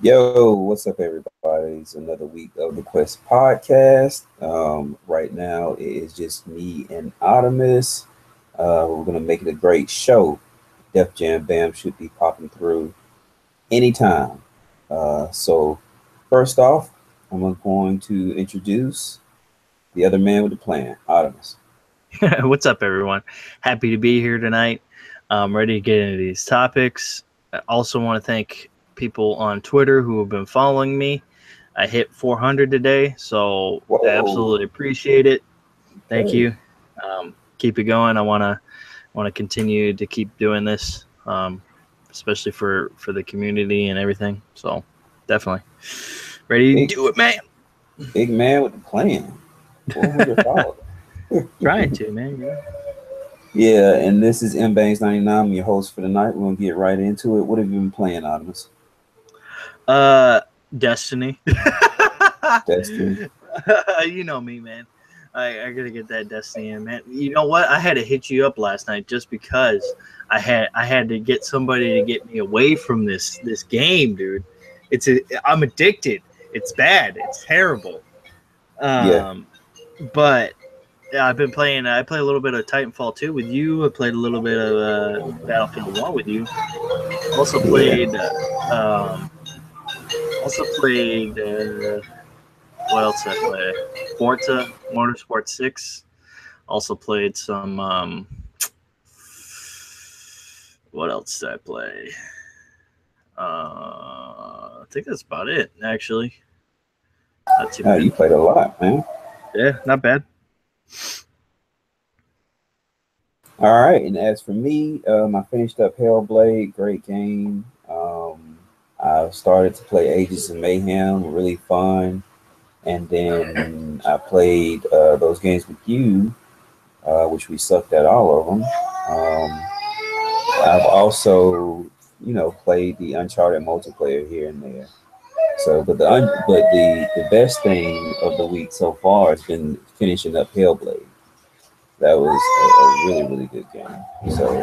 Yo, what's up, everybody? It's another week of the Quest podcast. Right now, it is just me and Optimus. We're going to make it a great show. Def Jam Bam should be popping through anytime. So, first off, I'm going to introduce the other man with the plan, Optimus. What's up, everyone? Happy to be here tonight. I'm ready to get into these topics. I also want to thank people on Twitter who have been following me. I hit 400 today, so I Whoa. absolutely appreciate it. Thank Okay. you. Keep it going. I want to continue to keep doing this, especially for the community and everything. So definitely ready to Big, do it, man. big man with the plan. 400 followers. Trying to, man. Yeah. Yeah, and this is M Bangs 99. I'm your host for the night. We're gonna get right into it. What have you been playing, Optimus? Uh, Destiny. Destiny. You know me, man. I gotta get that Destiny in, man. You know what? I had to hit you up last night just because I had to get somebody to get me away from this game, dude. I'm addicted. It's bad. It's terrible. Yeah. Um, but yeah, I've been playing. I played a little bit of Titanfall 2 with you. I played a little bit of Battlefield 1 with you. Also Yeah. played. Um, also played. What else did I play? Forza Motorsport 6. Also played some. What else did I play? I think that's about it, actually. Not too Oh, bad. you played a lot, man. Yeah, not bad. All right. And as for me, I finished up Hellblade. Great game. I started to play Ages of Mayhem. Really fun. And then I played those games with you, which we sucked at all of them. I've also, played the Uncharted multiplayer here and there. So, but the best thing of the week so far has been finishing up Hellblade. That was a really really good game. So,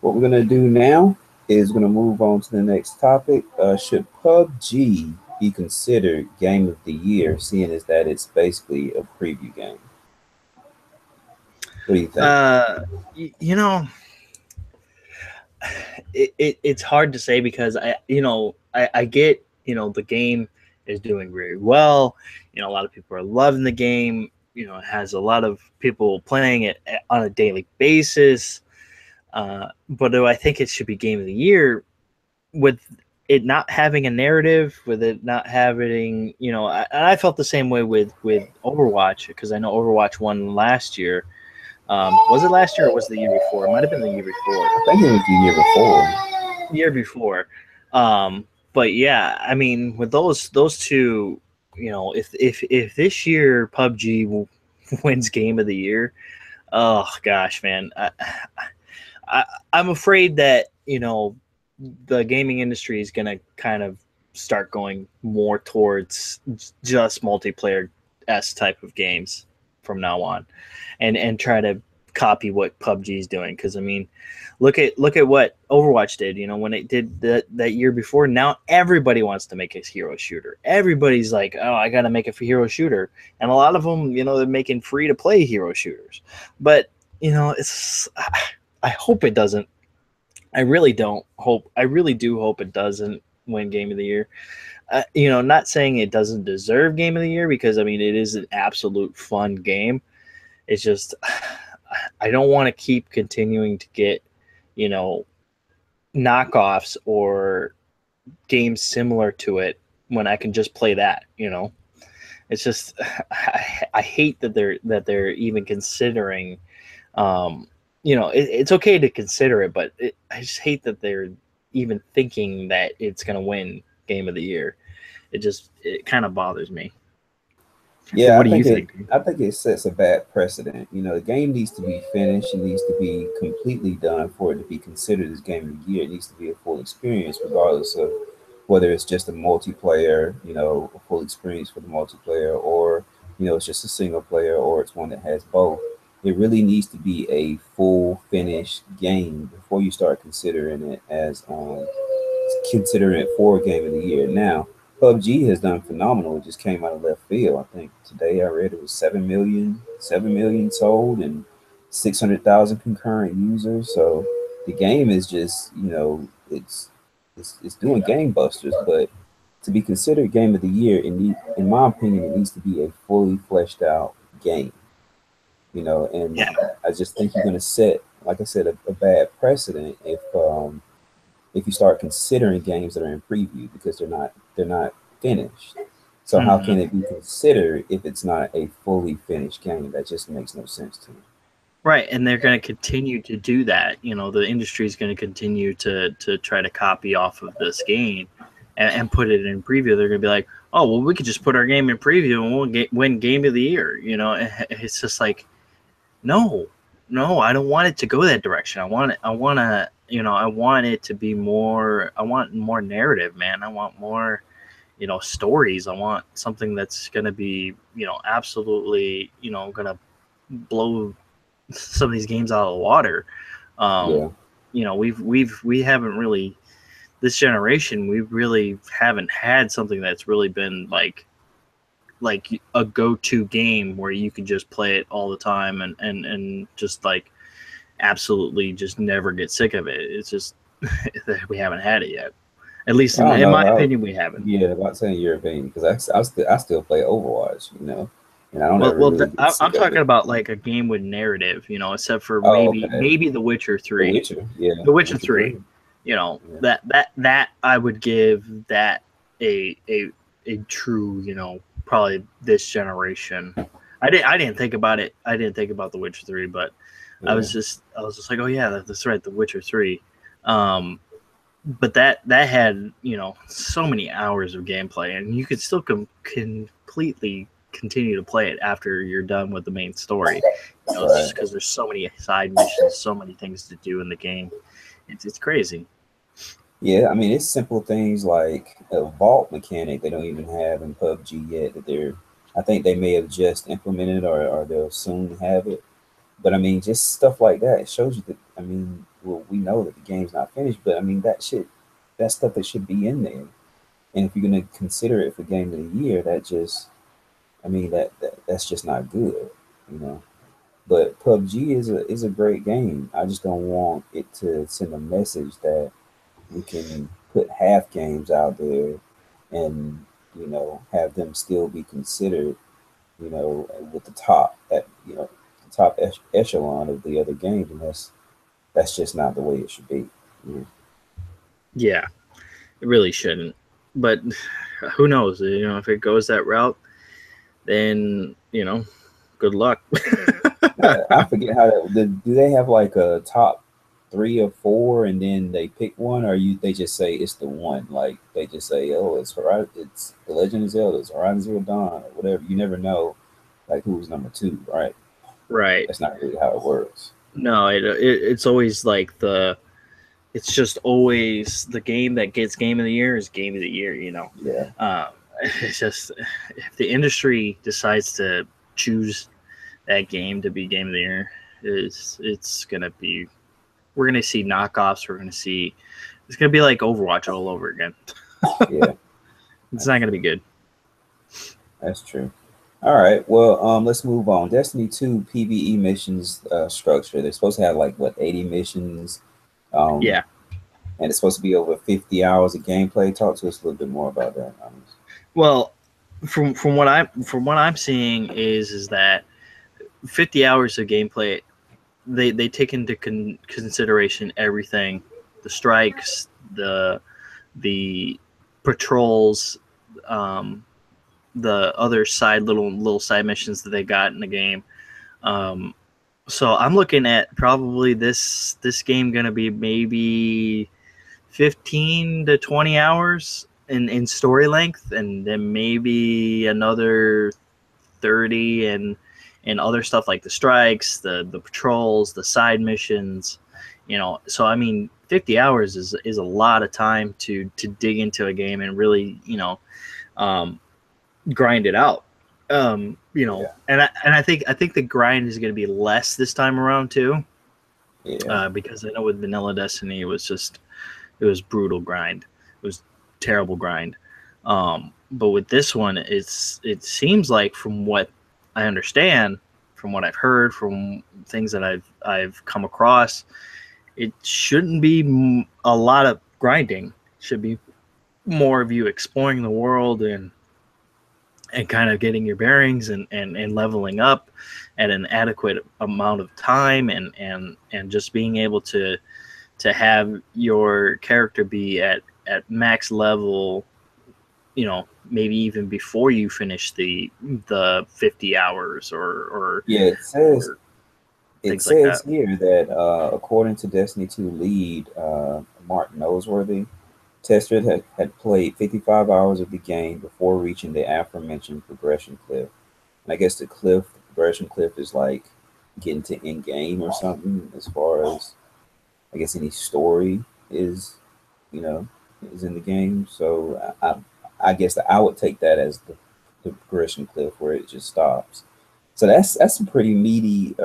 what we're gonna do now is gonna move on to the next topic. Should PUBG be considered Game of the Year, seeing as that it's basically a preview game? What do you think? Uh, you know, it's hard to say because I get the game is doing very well. A lot of people are loving the game. It has a lot of people playing it on a daily basis. But do I think it should be game of the year with it not having a narrative, with it not having I felt the same way with Overwatch because I know Overwatch won last year. Was it last year or was it the year before? It might have been the year before. I think it was the year before. Year before. But yeah, I mean, with those two, if this year PUBG wins Game of the Year, oh gosh, man, I I'm afraid that the gaming industry is gonna kind of start going more towards just multiplayer s type of games from now on, and try to copy what PUBG is doing. Because I mean, look at what Overwatch did. When it did that year before. Now everybody wants to make a hero shooter. Everybody's like, oh, I got to make a hero shooter, and a lot of them, they're making free to play hero shooters. But it's I hope it doesn't. I really don't hope. I really do hope it doesn't win Game of the Year. Not saying it doesn't deserve Game of the Year because I mean it is an absolute fun game. It's just I don't want to keep continuing to get you know knockoffs or games similar to it when I can just play that. It's just I hate that they're even considering. It's okay to consider it, but I just hate that they're even thinking that it's gonna win Game of the Year. It kind of bothers me. Yeah, What do you think? I think it sets a bad precedent. The game needs to be finished. It needs to be completely done for it to be considered as game of the year. It needs to be a full experience, regardless of whether it's just a multiplayer, a full experience for the multiplayer, or it's just a single player, or it's one that has both. It really needs to be a full finished game before you start considering it as considering it for game of the year. Now, PUBG has done phenomenal. It just came out of left field. I think today I read it was 7 million sold and 600,000 concurrent users. So the game is just, it's doing gangbusters. But to be considered game of the year, in my opinion, it needs to be a fully fleshed out game. And Yeah. I just think you're going to set, like I said, a bad precedent if you start considering games that are in preview because they're not finished. So how Hmm. can it be considered if it's not a fully finished game? That just makes no sense to me. Right, and they're going to continue to do that. The industry is going to continue to try to copy off of this game and put it in preview. They're going to be like, oh, well, we could just put our game in preview and we'll win Game of the Year. It's just like, no, no, I don't want it to go that direction. I want it to be more. I want more narrative, man. I want more, stories. I want something that's going to be, absolutely, going to blow some of these games out of the water. Um, Yeah, we haven't really, this generation, we really haven't had something that's really been like a go-to game where you can just play it all the time and just like absolutely just never get sick of it. It's just we haven't had it yet. At least I don't in know my how. opinion, we haven't. Yeah, about saying your opinion because I still play Overwatch, and I don't ever really get I'm sick of talking it. about like a game with narrative, except for Oh, maybe okay. maybe The Witcher The 3. Witcher, yeah, The The Witcher Witcher 3, Three, yeah, that I would give that a true, probably this generation. I didn't think about it. I didn't think about The Witcher 3, but yeah, I was just like, oh yeah, that's right, The Witcher 3. Um, but that had, so many hours of gameplay, and you could still completely continue to play it after you're done with the main story. It's right. just because there's so many side missions, so many things to do in the game. It's crazy. Yeah, I mean it's simple things like a vault mechanic they don't even have in PUBG yet. I think they may have just implemented or they'll soon have it. But I mean, just stuff like that it shows you that. I mean, well, we know that the game's not finished, but I mean that's stuff that should be in there. And if you're gonna consider it for game of the year, I mean, that's just not good, you know. But PUBG is a great game. I just don't want it to send a message that we can put half games out there and have them still be considered with the top at the top echelon of the other games, and that's just not the way it should be. Yeah, Yeah, it really shouldn't. But who knows? If it goes that route, then good luck. I forget how do they have like a top three or four, and then they pick one, or they just say it's the one, like they just say, oh, it's the Legend of Zelda, it's Horizon Zero Dawn, or whatever. You never know, like who's number two, right? Right. That's not really how it works. No, it's always like it's just always the game that gets Game of the Year is Game of the Year. Yeah, Um, it's just if the industry decides to choose that game to be Game of the Year, it's gonna be, we're gonna see knockoffs. It's gonna be like Overwatch all over again. yeah, It's not gonna be good. that's true. All right, well, let's move on. Destiny 2 PvE missions structure. They're supposed to have like what 80 missions, um, Yeah. and it's supposed to be over 50 hours of gameplay. Talk to us a little bit more about that. Well, from what I'm seeing is that 50 hours of gameplay, they take into consideration everything, the strikes, the patrols, um, the other little side missions that they got in the game. Um, so I'm looking at probably this game gonna be maybe 15 to 20 hours in story length, and then maybe another 30 and other stuff like the strikes, the patrols, the side missions. So I mean, 50 hours is a lot of time to dig into a game and really um, grind it out. Yeah, And I think the grind is going to be less this time around too, yeah, because I know with Vanilla Destiny it was brutal grind. was terrible grind. But with this one, it seems like, from what I understand, from what I've heard, from things that I've come across, it shouldn't be a lot of grinding. It should be more of you exploring the world and kind of getting your bearings and leveling up at an adequate amount of time, and just being able to have your character be at max level, maybe even before you finish the 50 hours or Yeah, or it things like says that. here that according to Destiny 2 lead Mark Noseworthy, testers had played 55 hours of the game before reaching the aforementioned progression cliff. And I guess the progression cliff is like getting to end game or something, as far as I guess any story is, you know, is in the game. So I guess that I would take that as the progression cliff where it just stops. So that's a pretty meaty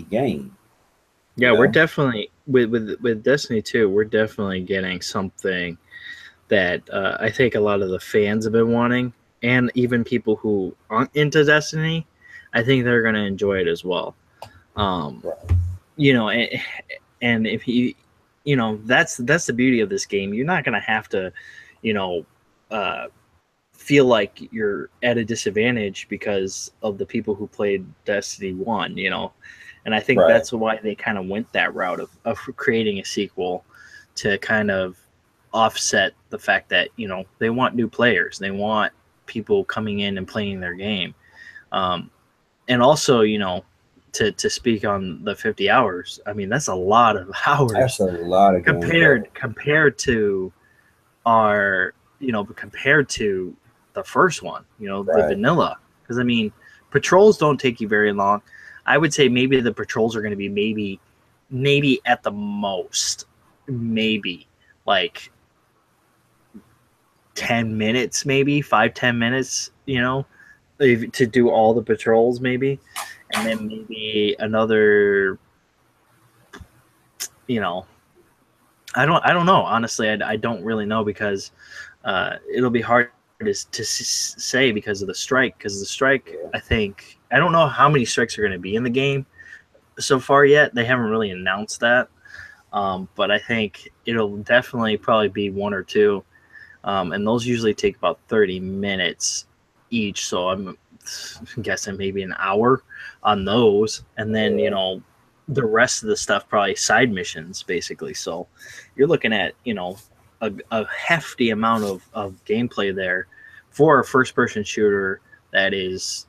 game, you Yeah, we're know. definitely with Destiny 2, we're definitely getting something that I think a lot of the fans have been wanting, and even people who aren't into Destiny, I think they're going to enjoy it as well. Um, Right. you know, and if that's the beauty of this game. You're not going to have to, you know, uh, feel like you're at a disadvantage because of the people who played Destiny 1, And I think Right. that's why they kind of went that route of creating a sequel to kind of offset the fact that, they want new players. They want people coming in and playing their game. Um, and also, to speak on the 50 hours, I mean, that's a lot of That's hours a lot of gameplay. compared to are compared to the first one, the Right. vanilla. Because I mean, patrols don't take you very long. I would say maybe the patrols are going to be maybe at the most, maybe like 10 minutes, maybe 5-10 minutes. To do all the patrols, maybe, and then maybe another. You know, I don't know. Honestly, I don't really know because it'll be hard to say because of the strike. Because the strike, I Yeah. think, I don't know how many strikes are going to be in the game so far yet. They haven't really announced that, but I think it'll definitely probably be one or two, and those usually take about 30 minutes each. So I'm guessing maybe an hour on those, and then Yeah. the rest of the stuff probably side missions basically. So you're looking at a hefty amount of gameplay there for a first person shooter that is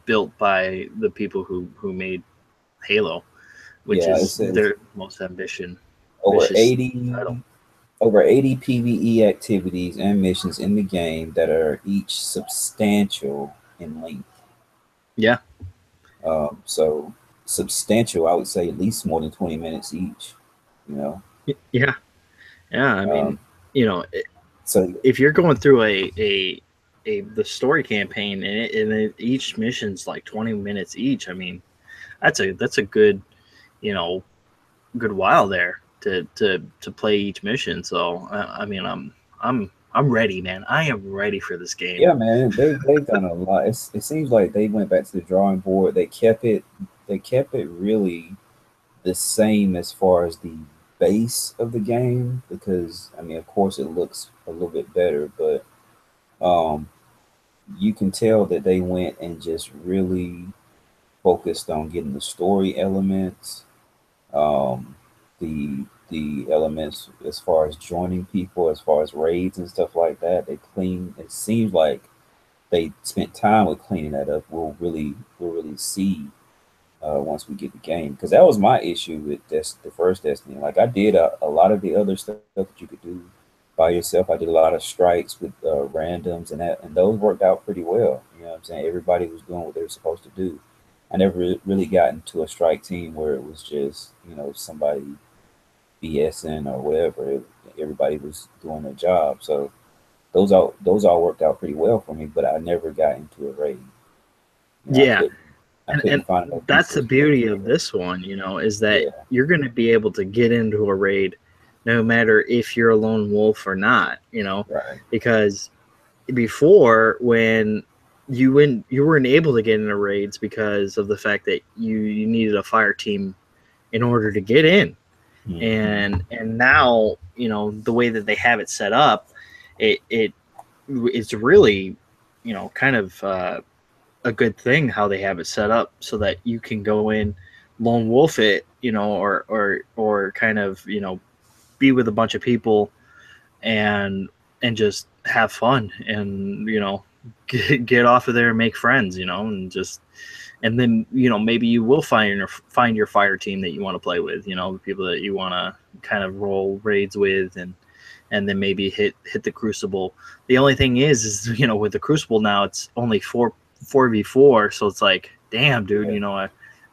built by the people who made Halo, which Yeah. It is says their most over ambitious 80 title. over 80 PvE activities and missions in the game that are each substantial in length. Yeah, So substantial, I would say at least more than 20 minutes each. You know. yeah, yeah. I mean, Um, you know, so if you're going through a the story campaign, and each mission's like 20 minutes each, I mean, that's a good, you know good while there to play each mission. So I mean, I'm ready, man. I am ready for this game. yeah, man, they've done a lot. It seems like they went back to the drawing board. They kept it really the same as far as the base of the game, because I mean, of course, it looks a little bit better, but um, you can tell that they went and just really focused on getting the story elements, um, the elements as far as joining people, as far as raids and stuff like that. They clean. It seems like they spent time with cleaning that up. We'll really see once we get the game, because that was my issue with the first Destiny. Like I did a lot of the other stuff that you could do by yourself. I did a lot of strikes with randoms and those worked out pretty well. You know what I'm saying? Everybody was doing what they were supposed to do. I never really got into a strike team where it was just somebody BSing or whatever. Everybody was doing their job. So those all worked out pretty well for me. But I never got into a raid. I Yeah, couldn't. I and couldn't find enough that's people the to do beauty it. of this one, is that Yeah. you're going to be able to get into a raid no matter if you're a lone wolf or not, you know, Right. because before when you weren't able to get into raids because of the fact that you needed a fire team in order to get in. And now, you know, the way that they have it set up, it's really, you know, kind of a good thing how they have it set up so that you can go in, lone wolf it, you know, or kind of, you know, be with a bunch of people and just have fun and, you know, get off of there and make friends, you know, and just, and then, you know, maybe you will find your fire team that you want to play with, you know, the people that you want to kind of roll raids with, and then maybe hit the Crucible. The only thing is, you know, with the Crucible now it's only 4v4, so it's like, damn, dude, Yeah. you know,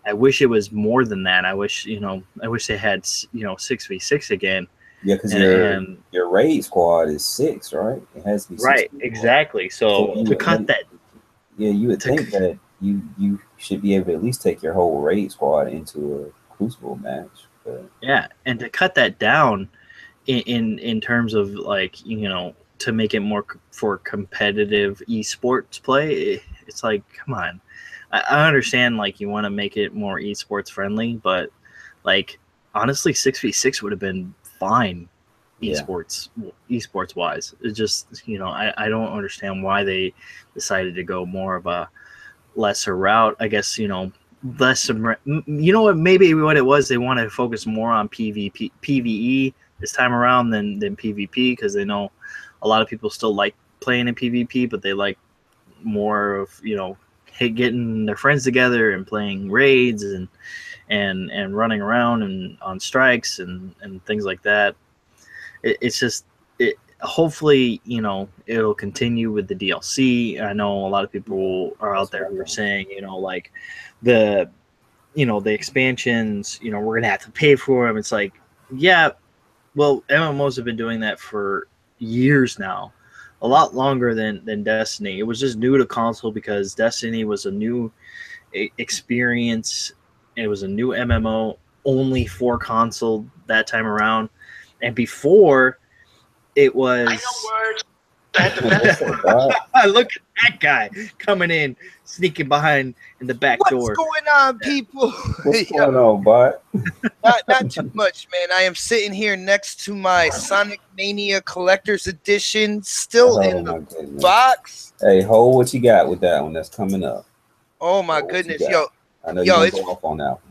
I wish it was more than that. I wish they had, you know, 6v6 again. Yeah, because And your raid squad is 6, right? It has to be 6 right, people. exactly. So So to cut that, yeah, you would to think that you should be able to at least take your whole raid squad into a Crucible match. But yeah, and to cut that down in terms of, like, you know, to make it more for competitive esports play, it's like, come on. I understand, like, you want to make it more esports friendly, but like, honestly, 6v6 would have been fine yeah, esports wise. It's just, you know, I don't understand why they decided to go more of a lesser route. I guess, you know, you know what, maybe what it was, they want to focus more on PvE this time around than PvP, because they know a lot of people still like playing in PvP, but they like more of, you know, getting their friends together and playing raids and running around and on strikes and things like that. It's just, hopefully, you know, it'll continue with the DLC. I know a lot of people are out there for saying, you know, like, the, you know, the expansions, you know, we're gonna have to pay for them. It's like, yeah, well, MMOs have been doing that for years now, a lot longer than Destiny. It was just new to console because Destiny was a new experience. It was a new MMO only for console that time around, and before it was. I know words. What's up, Bob? Look at that guy coming in, sneaking behind in the back What's door. going on, people? What's going on, Bart? Not too much, man. I am sitting here next to my Sonic Mania Collector's Edition, still in Oh the my goodness. box. Hey, hold what you got with that one that's coming up. Oh my Hold what you goodness, got. yo, I know you're yo, gonna it's go off on that one.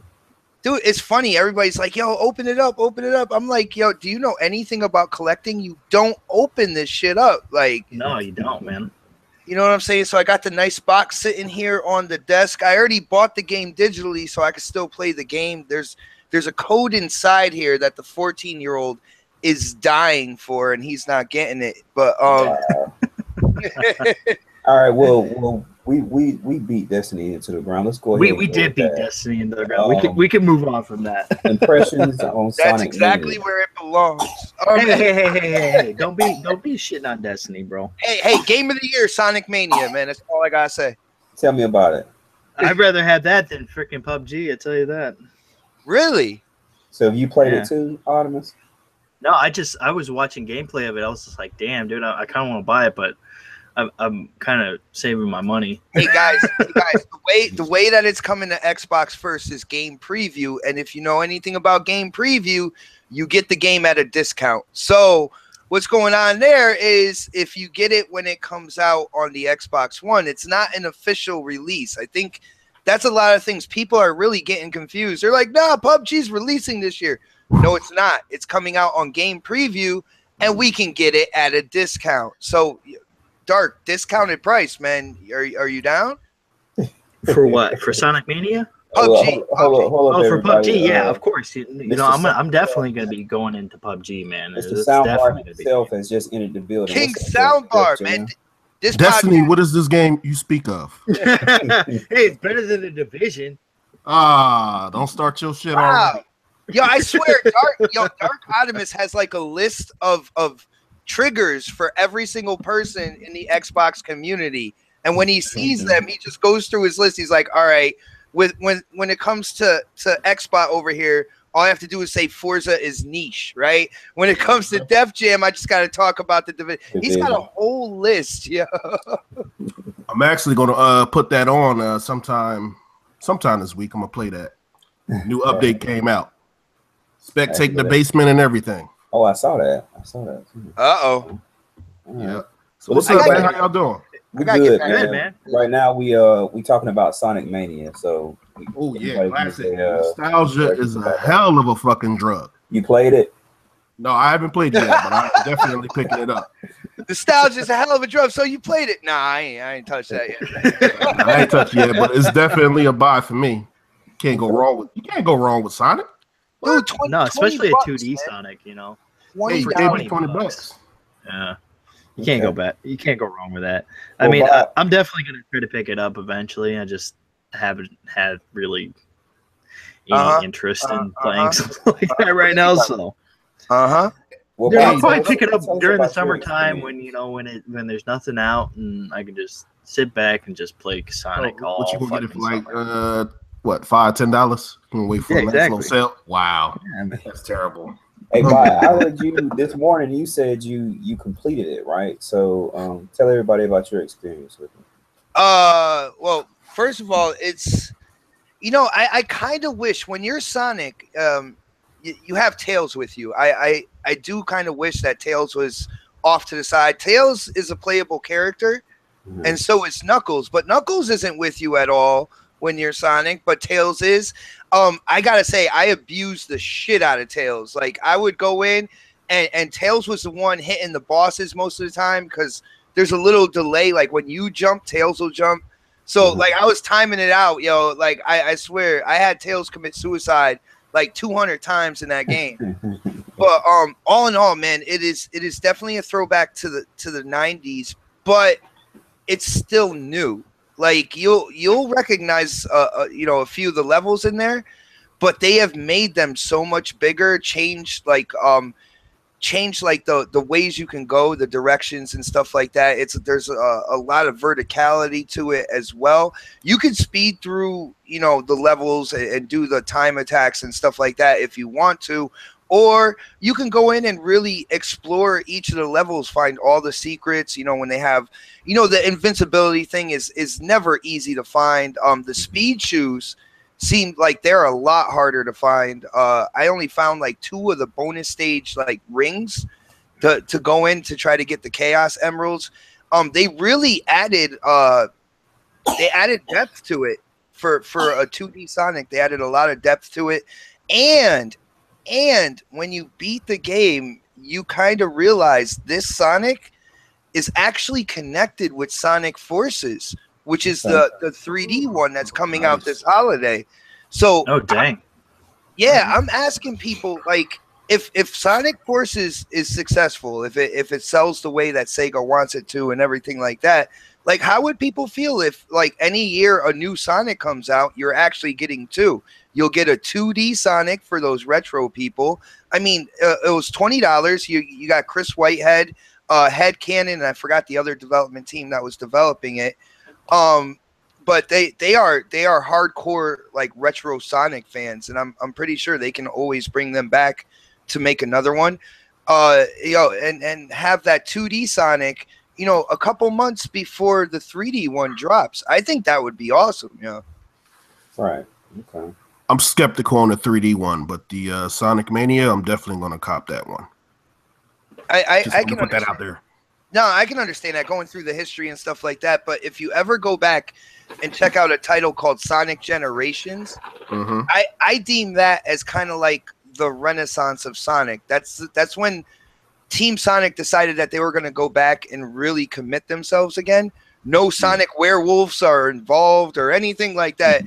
dude, it's funny. Everybody's like, yo, open it up, open it up. I'm like, yo, do you know anything about collecting? You don't open this shit up. Like, No, you don't, man. you know what I'm saying? So I got the nice box sitting here on the desk. I already bought the game digitally, so I can still play the game. There's a code inside here that the 14-year-old is dying for, and he's not getting it. But Wow. All right, well, we beat Destiny into the ground. Let's go ahead. We and go did with beat that. Destiny into the ground. We can move on from that. Impressions on that's Sonic exactly Mania. where it belongs. Hey! Don't be shitting on Destiny, bro. Hey, game of the year, Sonic Mania, man. That's all I gotta say. Tell me about it. I'd rather have that than freaking PUBG. I tell you that. Really? So have you played Yeah. it too, Artemis? No, I was watching gameplay of it. I was just like, damn, dude, I kind of want to buy it, but I'm kind of saving my money. Hey guys, the way that it's coming to Xbox first is game preview, and if you know anything about game preview, you get the game at a discount. So what's going on there is if you get it when it comes out on the Xbox One, it's not an official release. I think that's a lot of things. People are really getting confused. They're like, nah, PUBG's releasing this year. No, it's not. It's coming out on game preview, and we can get it at a discount. So Dark, discounted price, man. Are you down? For what? For Sonic Mania? PUBG. Hold up, Oh, for everybody. PUBG, yeah, of course. You know, Mr. I'm definitely going to be going into PUBG, man. Mr. It's Soundbar definitely going to be. himself has just entered the building. King What's up, Soundbar, Jeff man. Jam? This Destiny, podcast, what is this game you speak of? Hey, it's better than the Division. Don't start your shit already. Yo, I swear, Dark Optimus has like a list of triggers for every single person in the Xbox community. And when he sees them, he just goes through his list. He's like, all right, when it comes to Xbox over here, all I have to do is say Forza is niche, right? When it comes to Def Jam, I just got to talk about the division. He's got a whole list, yeah. I'm actually gonna put that on sometime this week. I'm gonna play that. New update came out. Spectate the basement and everything. Oh, I saw that. Uh-oh. Yeah. So what's up, man? How y'all doing? We good, man. Right now we talking about Sonic Mania. So classic. Nostalgia is a hell of a fucking drug. You played it? No, I haven't played it yet, but I'm definitely picking it up. Nostalgia is a hell of a drug. So you played it? Nah, I ain't touched that yet. I ain't touched it yet, but it's definitely a buy for me. You can't go wrong with Sonic. Dude, especially a 2D Sonic, you know. Hey, for $20. Yeah. You can't go back. You can't go wrong with that. I mean, I'm definitely going to try to pick it up eventually. I just haven't had really any interest in playing something like that right now. So, Well, I'll probably pick it up during the summertime when when there's nothing out and I can just sit back and just play Sonic all. What you gonna get it for like $5-10? You can wait for a nice little sale. Wow, that's terrible. Hey, Bob, I heard you this morning. You said you completed it, right? So, tell everybody about your experience with it. Well, first of all, it's I kind of wish when you're Sonic, you have Tails with you. I do kind of wish that Tails was off to the side. Tails is a playable character, and so is Knuckles. But Knuckles isn't with you at all when you're Sonic, but Tails is. I gotta say, I abused the shit out of Tails. Like, I would go in, and Tails was the one hitting the bosses most of the time because there's a little delay. Like, when you jump, Tails will jump. So, like, I was timing it out, yo. Like, I swear, I had Tails commit suicide like 200 times in that game. But all in all, man, it is definitely a throwback to the 90s, but it's still new. Like, you'll recognize a few of the levels in there, but they have made them so much bigger, changed the ways you can go, the directions and stuff like that. There's a lot of verticality to it as well. You can speed through the levels and do the time attacks and stuff like that if you want to, or you can go in and really explore each of the levels, find all the secrets. When they have the invincibility thing is never easy to find. The speed shoes seemed like they're a lot harder to find. I only found like 2 of the bonus stage like rings to go in to try to get the Chaos Emeralds. They really added depth to it for a 2D Sonic. They added a lot of depth to it, and when you beat the game, you kind of realize this Sonic is actually connected with Sonic Forces, which is the 3D one that's coming out this holiday. So, oh dang, yeah, I'm asking people, like, if Sonic Forces is successful, if it sells the way that Sega wants it to, and everything like that, like, how would people feel if, like, any year a new Sonic comes out, you're actually getting 2? You'll get a 2D Sonic for those retro people. I mean, it was $20. You got Chris Whitehead, Head Cannon, and I forgot the other development team that was developing it. But they are hardcore, like, retro Sonic fans, and I'm pretty sure they can always bring them back to make another one. And have that 2D Sonic, a couple months before the 3D one drops. I think that would be awesome. Yeah. Right. Okay. I'm skeptical on the 3D one, but the Sonic Mania, I'm definitely going to cop that one. I can put that out there. No, I can understand that, going through the history and stuff like that. But if you ever go back and check out a title called Sonic Generations, I deem that as kind of like the renaissance of Sonic. That's when Team Sonic decided that they were going to go back and really commit themselves again. No Sonic werewolves are involved or anything like that.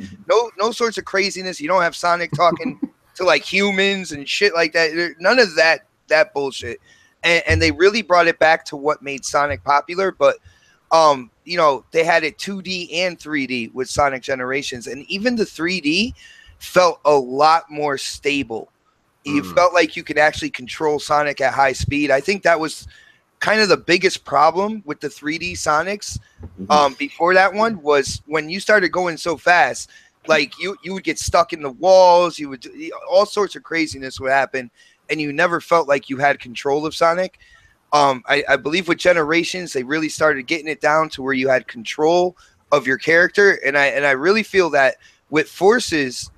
No sorts of craziness. You don't have Sonic talking to like humans and shit like that. None of that bullshit. And they really brought it back to what made Sonic popular. But they had it 2D and 3D with Sonic Generations, and even the 3D felt a lot more stable. You felt like you could actually control Sonic at high speed. I think that was kind of the biggest problem with the 3D Sonics before that one, was when you started going so fast, Like you would get stuck in the walls. You would all sorts of craziness would happen, and you never felt like you had control of Sonic. I believe with Generations they really started getting it down to where you had control of your character, and I really feel that with Forces,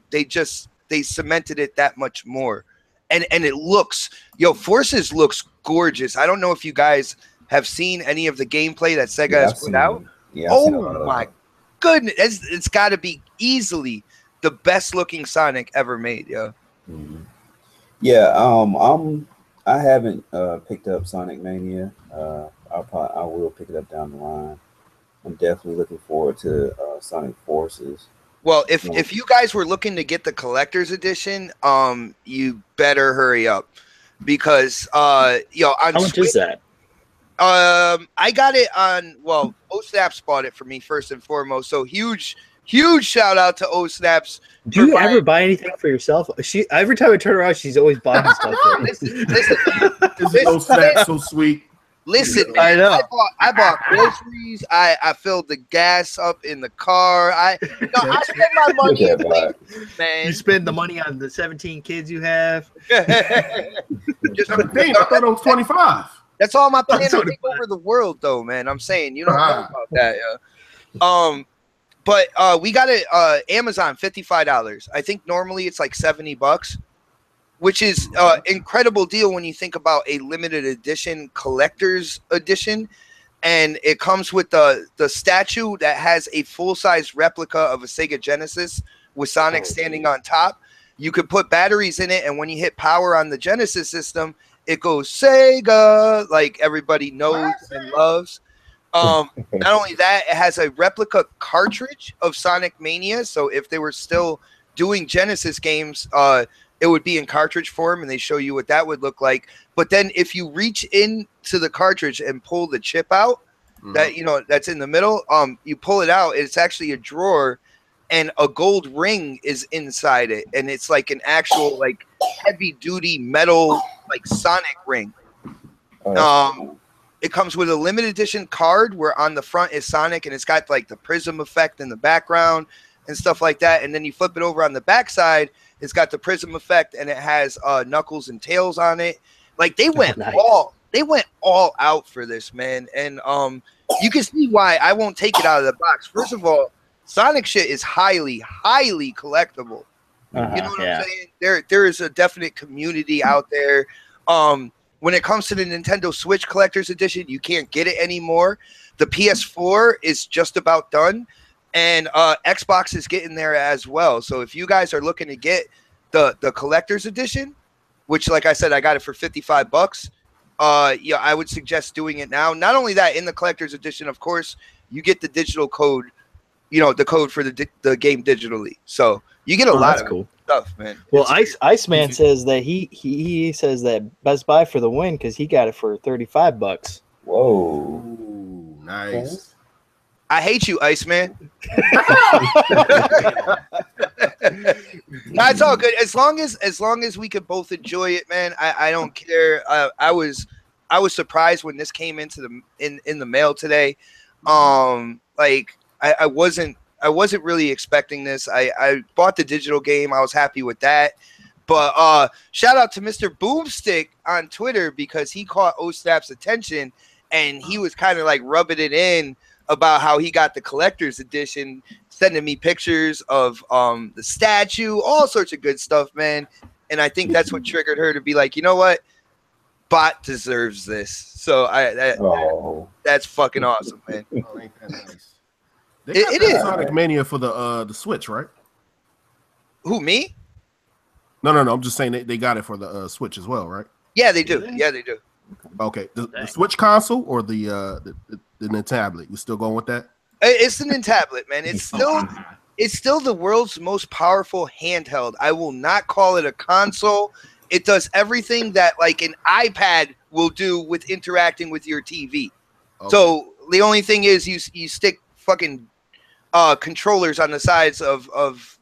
they cemented it that much more, and it looks, Forces looks gorgeous. I don't know if you guys have seen any of the gameplay that Sega has put out. Yeah, I've seen a lot Oh of my it. goodness, it's got to be easily the best looking Sonic ever made, yo. Mhm. Yeah, I haven't picked up Sonic Mania. I will pick it up down the line. I'm definitely looking forward to Sonic Forces. Well, if you guys were looking to get the collector's edition, you better hurry up because on How much Switch, is that? I got it on, well, OSnaps bought it for me first and foremost. So huge shout out to OSnaps. Do you ever buy anything for yourself? She every time I turn around, she's always buying stuff for me. Isn't those snacks so sweet? Listen, I man, know. I bought groceries. I filled the gas up in the car. I spend my money, Look at that. man. You spend the money on the 17 kids you have. Just 17. I thought it was 25. that's all my plan to That's take what- over the world, though, man. I'm saying you don't know about that, yeah. But we got it Amazon $55. I think normally it's like $70, which is incredible deal when you think about a limited edition collector's edition. And it comes with the statue that has a full-size replica of a Sega Genesis with Sonic standing on top. You could put batteries in it, and when you hit power on the Genesis system, it goes Sega, like everybody knows and loves. Not only that, it has a replica cartridge of Sonic Mania. So if they were still doing Genesis games, it would be in cartridge form, and they show you what that would look like. But then if you reach into the cartridge and pull the chip out, that that's in the middle, you pull it out, it's actually a drawer, and a gold ring is inside it, and it's like an actual like heavy duty metal like Sonic ring. It comes with a limited edition card where on the front is Sonic, and it's got like the prism effect in the background and stuff like that. And then you flip it over on the backside, it's got the prism effect, and it has Knuckles and Tails on it. Like they went all out for this, man. And you can see why I won't take it out of the box. First of all, Sonic shit is highly collectible. You know what I'm saying? There is a definite community out there. When it comes to the Nintendo Switch Collector's Edition, you can't get it anymore. The PS4 is just about done, and Xbox is getting there as well. So if you guys are looking to get the Collector's Edition, which, like I said, I got it for $55, I would suggest doing it now. Not only that, in the Collector's Edition, of course, you get the digital code, the code for the game digitally. So you get a lot of cool stuff, man. Well, Iceman says that he says that Best Buy for the win because he got it for $35. Whoa, Ooh, nice. I hate you, Iceman. It's all good as long as we could both enjoy it, man. I don't care. I was surprised when this came into the mail today. Like I wasn't really expecting this. I bought the digital game. I was happy with that. But shout out to Mr. Boomstick on Twitter because he caught OSNAP's attention and he was kind of like rubbing it in about how he got the collector's edition, sending me pictures of the statue, all sorts of good stuff, man. And I think that's what triggered her to be like, you know what? Bot deserves this. So that's fucking awesome, man. Oh, ain't that nice? It is Sonic Mania for the Switch, right? Who, me? No. I'm just saying they got it for the Switch as well, right? Yeah, they do. Yeah, they do. Okay, the Switch console or the tablet? You still going with that? It's the Nintablet, man. It's still the world's most powerful handheld. I will not call it a console. It does everything that like an iPad will do with interacting with your TV. Okay. So the only thing is you stick fucking controllers on the sides of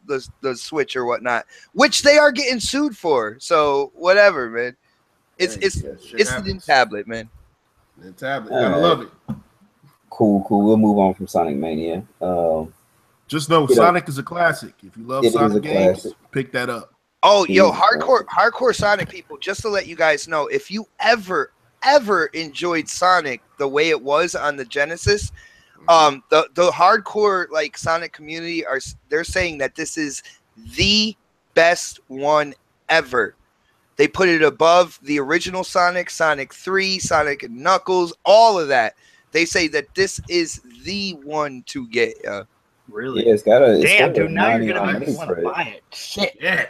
the Switch or whatnot, which they are getting sued for. So whatever, man. It's the Nintablet, man. Nintablet, gotta love it. Cool. We'll move on from Sonic Mania. Just know Sonic is a classic. If you love Sonic games, pick that up. Oh, yo, hardcore Sonic people, just to let you guys know, if you ever enjoyed Sonic the way it was on the Genesis, the hardcore like Sonic community they're saying that this is the best one ever. They put it above the original Sonic, Sonic 3, Sonic and Knuckles, all of that. They say that this is the one to get. Really? Yeah, it's got a. Damn, dude! Now you're gonna make me want to buy it. Shit. Man,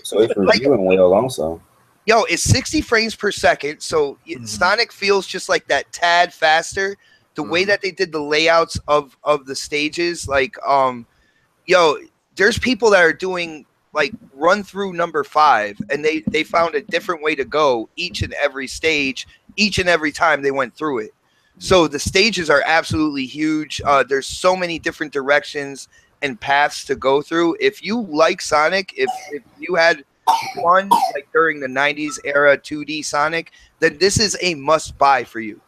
so it's reviewing well, also. Yo, it's 60 frames per second, so Sonic feels just like that tad faster. The way that they did the layouts of the stages, like, yo, there's people that are doing like run through number 5, and they found a different way to go each and every stage, each and every time they went through it. So the stages are absolutely huge. There's so many different directions and paths to go through. If you like Sonic, if you had fun like during the 90s era 2D Sonic, then this is a must buy for you.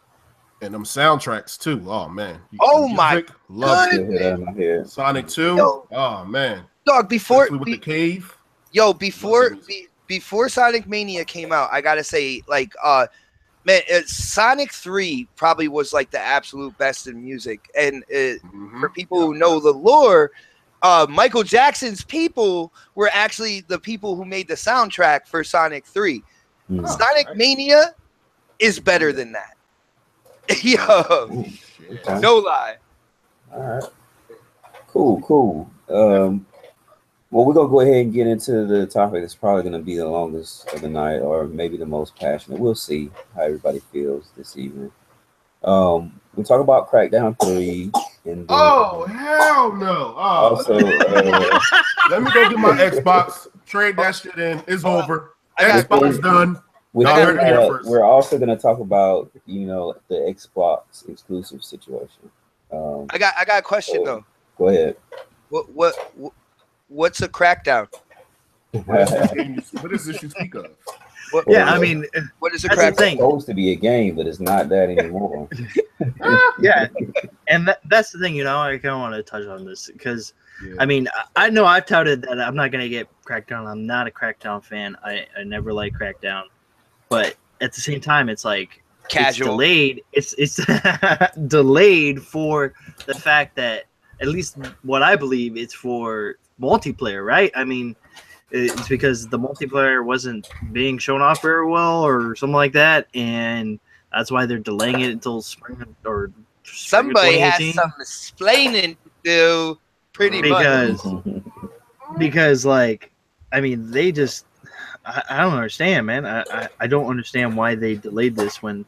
And them soundtracks too. Oh man. Oh my love it. Sonic 2. Yo, oh man. Dog, before with the cave. Yo, before Sonic Mania came out, I gotta say, like, man, Sonic 3 probably was like the absolute best in music. And for people who know the lore, Michael Jackson's people were actually the people who made the soundtrack for Sonic 3. Sonic Mania is better than that. Yo, no lie. All right. Cool. Well, we're going to go ahead and get into the topic that's probably going to be the longest of the night, or maybe the most passionate. We'll see how everybody feels this evening. We'll talk about Crackdown 3. And hell no. Also, let me go get my Xbox. Trade that shit in. It's over. Xbox done. We're also going to talk about, the Xbox exclusive situation. I got a question, though. Go ahead. What's a Crackdown? What is this you speak of? What is a Crackdown? It's supposed to be a game, but it's not that anymore. Yeah, and that's the thing. I kind of want to touch on this because, I mean, I know I've touted that I'm not going to get Crackdown. I'm not a Crackdown fan. I never liked Crackdown, but at the same time, it's like casual. It's delayed for the fact that, at least what I believe, it's for multiplayer, right? I mean, it's because the multiplayer wasn't being shown off very well or something like that, and that's why they're delaying it until spring or somebody has some explaining to do. Because like, I mean, they just I don't understand, man. I don't understand why they delayed this when,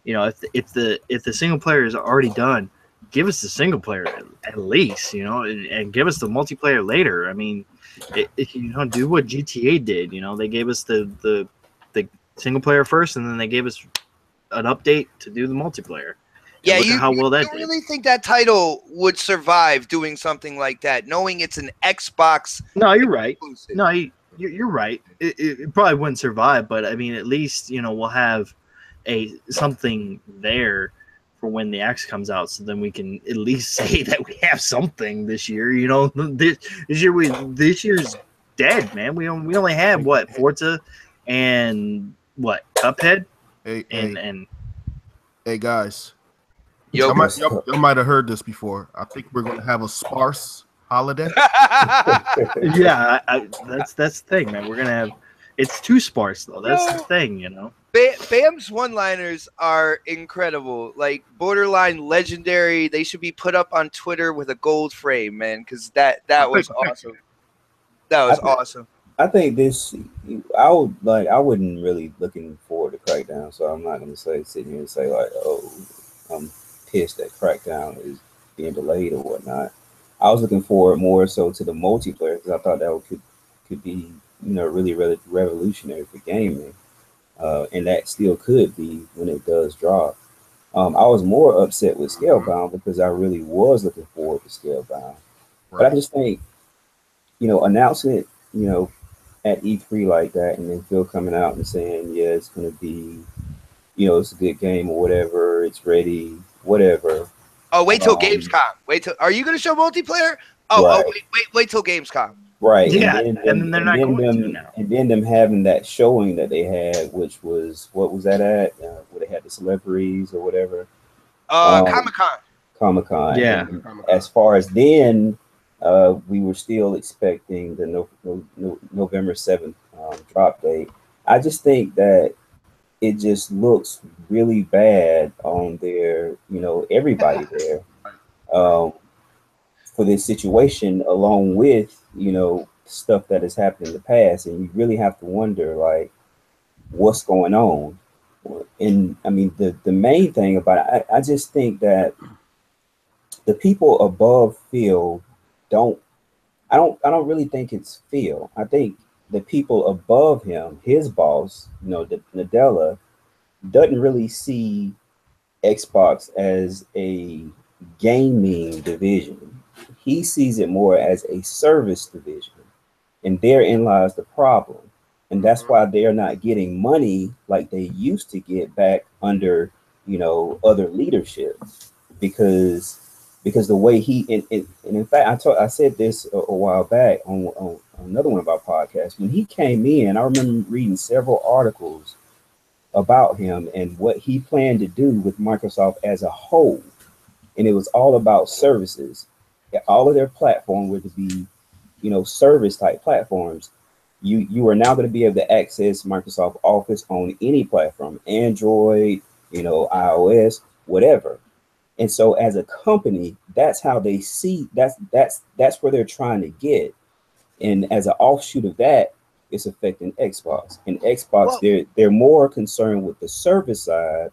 if the single player is already done, give us the single player at least, and give us the multiplayer later. I mean, do what GTA did. They gave us the single player first, and then they gave us an update to do the multiplayer. Yeah, you really think that title would survive doing something like that, knowing it's an Xbox? No, you're right. Exclusive. No, you're right. It probably wouldn't survive, but I mean, at least we'll have something there for when the X comes out, so then we can at least say that we have something this year. This year's dead, man. We only have what, Forza and what, Cuphead, and hey guys, y'all might have heard this before. I think we're gonna have a sparse holiday. Yeah, that's the thing, man. We're gonna have. It's too sparse though. That's the thing, Bam's one-liners are incredible, like borderline legendary. They should be put up on Twitter with a gold frame, man, because that was awesome. That was awesome. I think I wouldn't really looking forward to Crackdown, so I'm not gonna sit here and say like, oh, I'm pissed that Crackdown is being delayed or whatnot. I was looking forward more so to the multiplayer because I thought that could be really revolutionary for gaming. And that still could be when it does drop. I was more upset with Scalebound because I really was looking forward to Scalebound. Right. But I just think, announcing it, at E3 like that, and then Phil coming out and saying, yeah, it's going to be, it's a good game or whatever, it's ready, whatever. Oh, wait till Gamescom. Are you going to show multiplayer? Right. Wait till Gamescom. Right, Yeah, and then they're not going to now. And then them having that showing that they had, which was what was that at? Where they had the celebrities or whatever. Comic-Con. Comic-Con. Yeah. And as far as then, we were still expecting the November 7th drop date. I just think that it just looks really bad on their, everybody there. For this situation, along with stuff that has happened in the past, and you really have to wonder like what's going on. And I mean, the main thing about it, I just think that the people above Phil I don't really think it's Phil. I think the people above him, his boss, Nadella, doesn't really see Xbox as a gaming division. He sees it more as a service division, and therein lies the problem. And that's why they're not getting money like they used to get back under other leadership, because the way he and in fact I said this a while back on another one of our podcasts. When he came in, I remember reading several articles about him and what he planned to do with Microsoft as a whole, and it was all about services. All of their platform were to be, service type platforms. You are now going to be able to access Microsoft Office on any platform, Android, iOS, whatever. And so as a company, that's how they see that's where they're trying to get. And as an offshoot of that, it's affecting Xbox. And Xbox, they're more concerned with the service side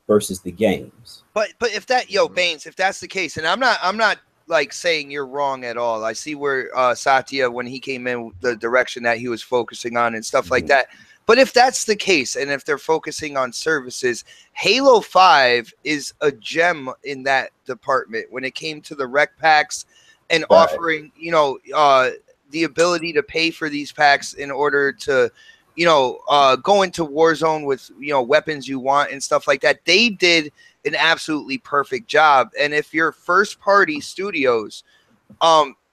versus the games. But if that, Baines, if that's the case, and I'm not like saying you're wrong at all. I see where Satya, when he came in, the direction that he was focusing on and stuff like that. But if that's the case, and if they're focusing on services, Halo 5 is a gem in that department when it came to the rec packs and offering, the ability to pay for these packs in order to, go into Warzone with, weapons you want and stuff like that. They did an absolutely perfect job. And if you're first party studios,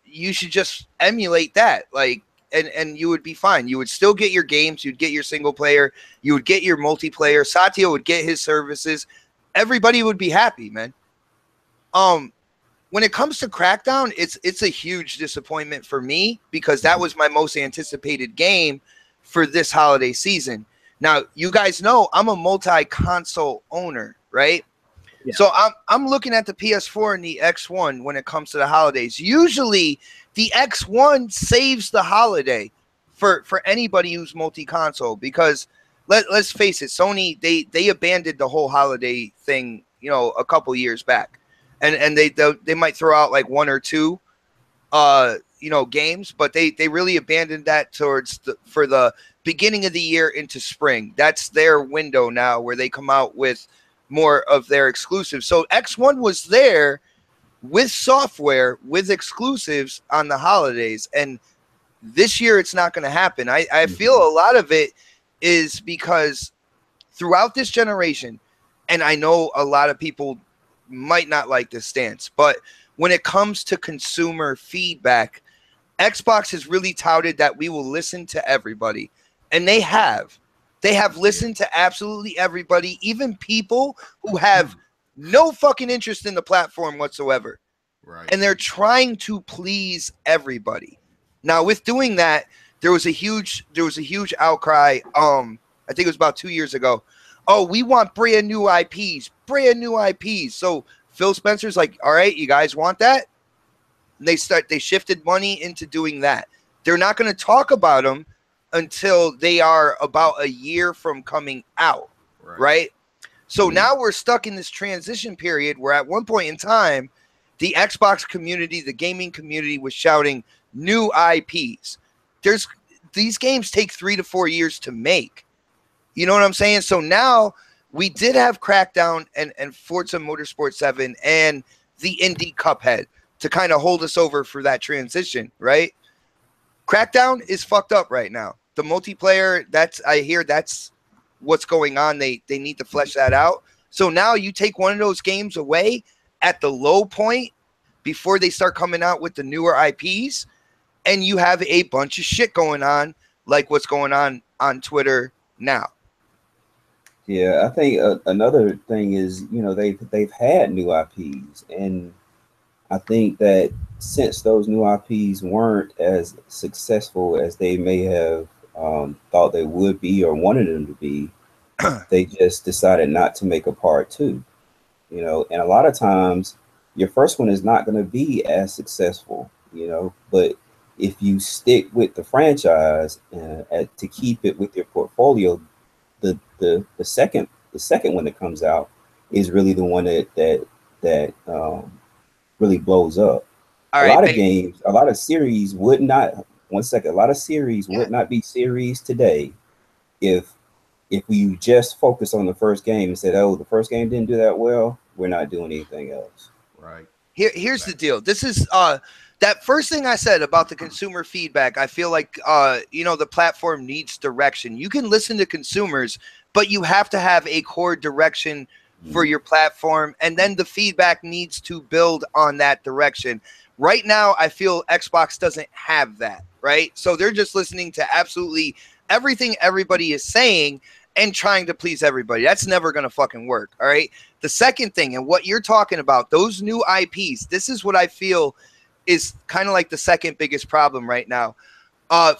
you should just emulate that. Like, and you would be fine. You would still get your games. You'd get your single player. You would get your multiplayer. Satya would get his services. Everybody would be happy, man. When it comes to Crackdown, it's a huge disappointment for me, because that was my most anticipated game for this holiday season. Now, you guys know I'm a multi-console owner, right? Yeah. So I'm looking at the PS4 and the X1 when it comes to the holidays. Usually the X1 saves the holiday for anybody who's multi-console, because let's face it, Sony, they abandoned the whole holiday thing, a couple years back. And they might throw out like one or two games, but they really abandoned that for the beginning of the year into spring. That's their window now where they come out with more of their exclusives. So X1 was there with software, with exclusives on the holidays, and this year it's not going to happen. I feel a lot of it is because throughout this generation, and I know a lot of people might not like this stance, but when it comes to consumer feedback, Xbox has really touted that we will listen to everybody, and they have. They have listened to absolutely everybody, even people who have no fucking interest in the platform whatsoever. Right. And they're trying to please everybody. Now, with doing that, there was a huge outcry. I think it was about 2 years ago. Oh, we want brand new IPs. So Phil Spencer's like, all right, you guys want that? And they shifted money into doing that. They're not going to talk about them until they are about a year from coming out, right? So now we're stuck in this transition period where at one point in time, the Xbox community, the gaming community was shouting new IPs. These games take 3 to 4 years to make. You know what I'm saying? So now we did have Crackdown and Forza Motorsport 7 and the Indie Cuphead to kind of hold us over for that transition, right? Crackdown is fucked up right now. The multiplayer, I hear that's what's going on. They need to flesh that out. So now you take one of those games away at the low point before they start coming out with the newer IPs, and you have a bunch of shit going on like what's going on Twitter now. Yeah, I think another thing is, they've had new IPs, and I think that since those new IPs weren't as successful as they may have thought they would be or wanted them to be, they just decided not to make a part two. And a lot of times your first one is not going to be as successful, but if you stick with the franchise to keep it with your portfolio, the second one that comes out is really the one that really blows up. All A right, lot of games, a lot of series would not. One second, a lot of series would not be series today if we just focus on the first game and said, "Oh, the first game didn't do that well. We're not doing anything else." Right. Here's the deal. This is that first thing I said about the consumer feedback. I feel like the platform needs direction. You can listen to consumers, but you have to have a core direction for your platform, and then the feedback needs to build on that direction. Right now, I feel Xbox doesn't have that, right? So they're just listening to absolutely everything everybody is saying and trying to please everybody. That's never going to fucking work, all right? The second thing, and what you're talking about, those new IPs, this is what I feel is kind of like the second biggest problem right now.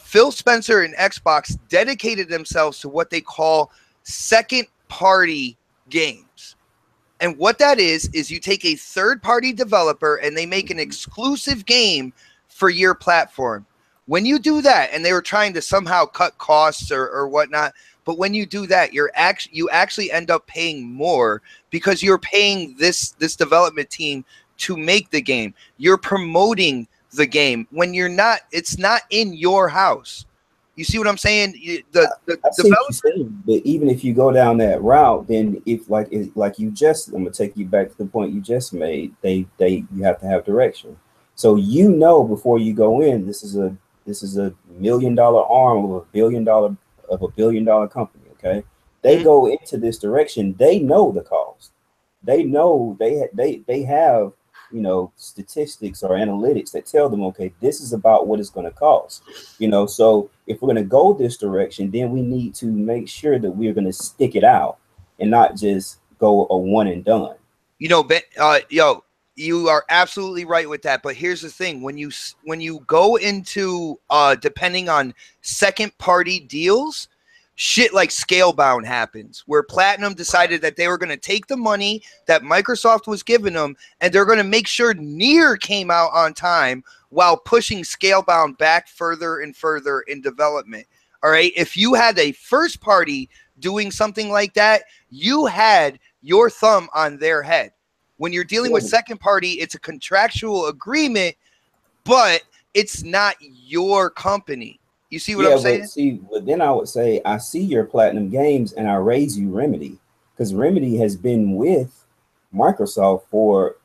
Phil Spencer and Xbox dedicated themselves to what they call second-party games. And what that is you take a third-party developer and they make an exclusive game for your platform. When you do that, and they were trying to somehow cut costs or whatnot, but when you do that, you actually end up paying more because you're paying this development team to make the game. You're promoting the game when you're not. It's not in your house. You see what I'm saying? I see what you're saying, but even if you go down that route, then if like you just, I'm gonna take you back to the point you just made. You have to have direction. So before you go in, this is a $1 million arm of a billion dollar company. Okay, they go into this direction. They know the cost. They know they have statistics or analytics that tell them, okay, this is about what it's going to cost. So if we're going to go this direction, then we need to make sure that we're going to stick it out and not just go a one and done. You are absolutely right with that. But here's the thing: when you go into depending on second party deals, shit like Scalebound happens, where Platinum decided that they were going to take the money that Microsoft was giving them and they're going to make sure Nier came out on time while pushing Scalebound back further and further in development. All right. If you had a first party doing something like that, you had your thumb on their head. When you're dealing with second party, it's a contractual agreement, but it's not your company. You see what I'm saying? But then I would say I see your Platinum Games and I raise you Remedy, because Remedy has been with Microsoft for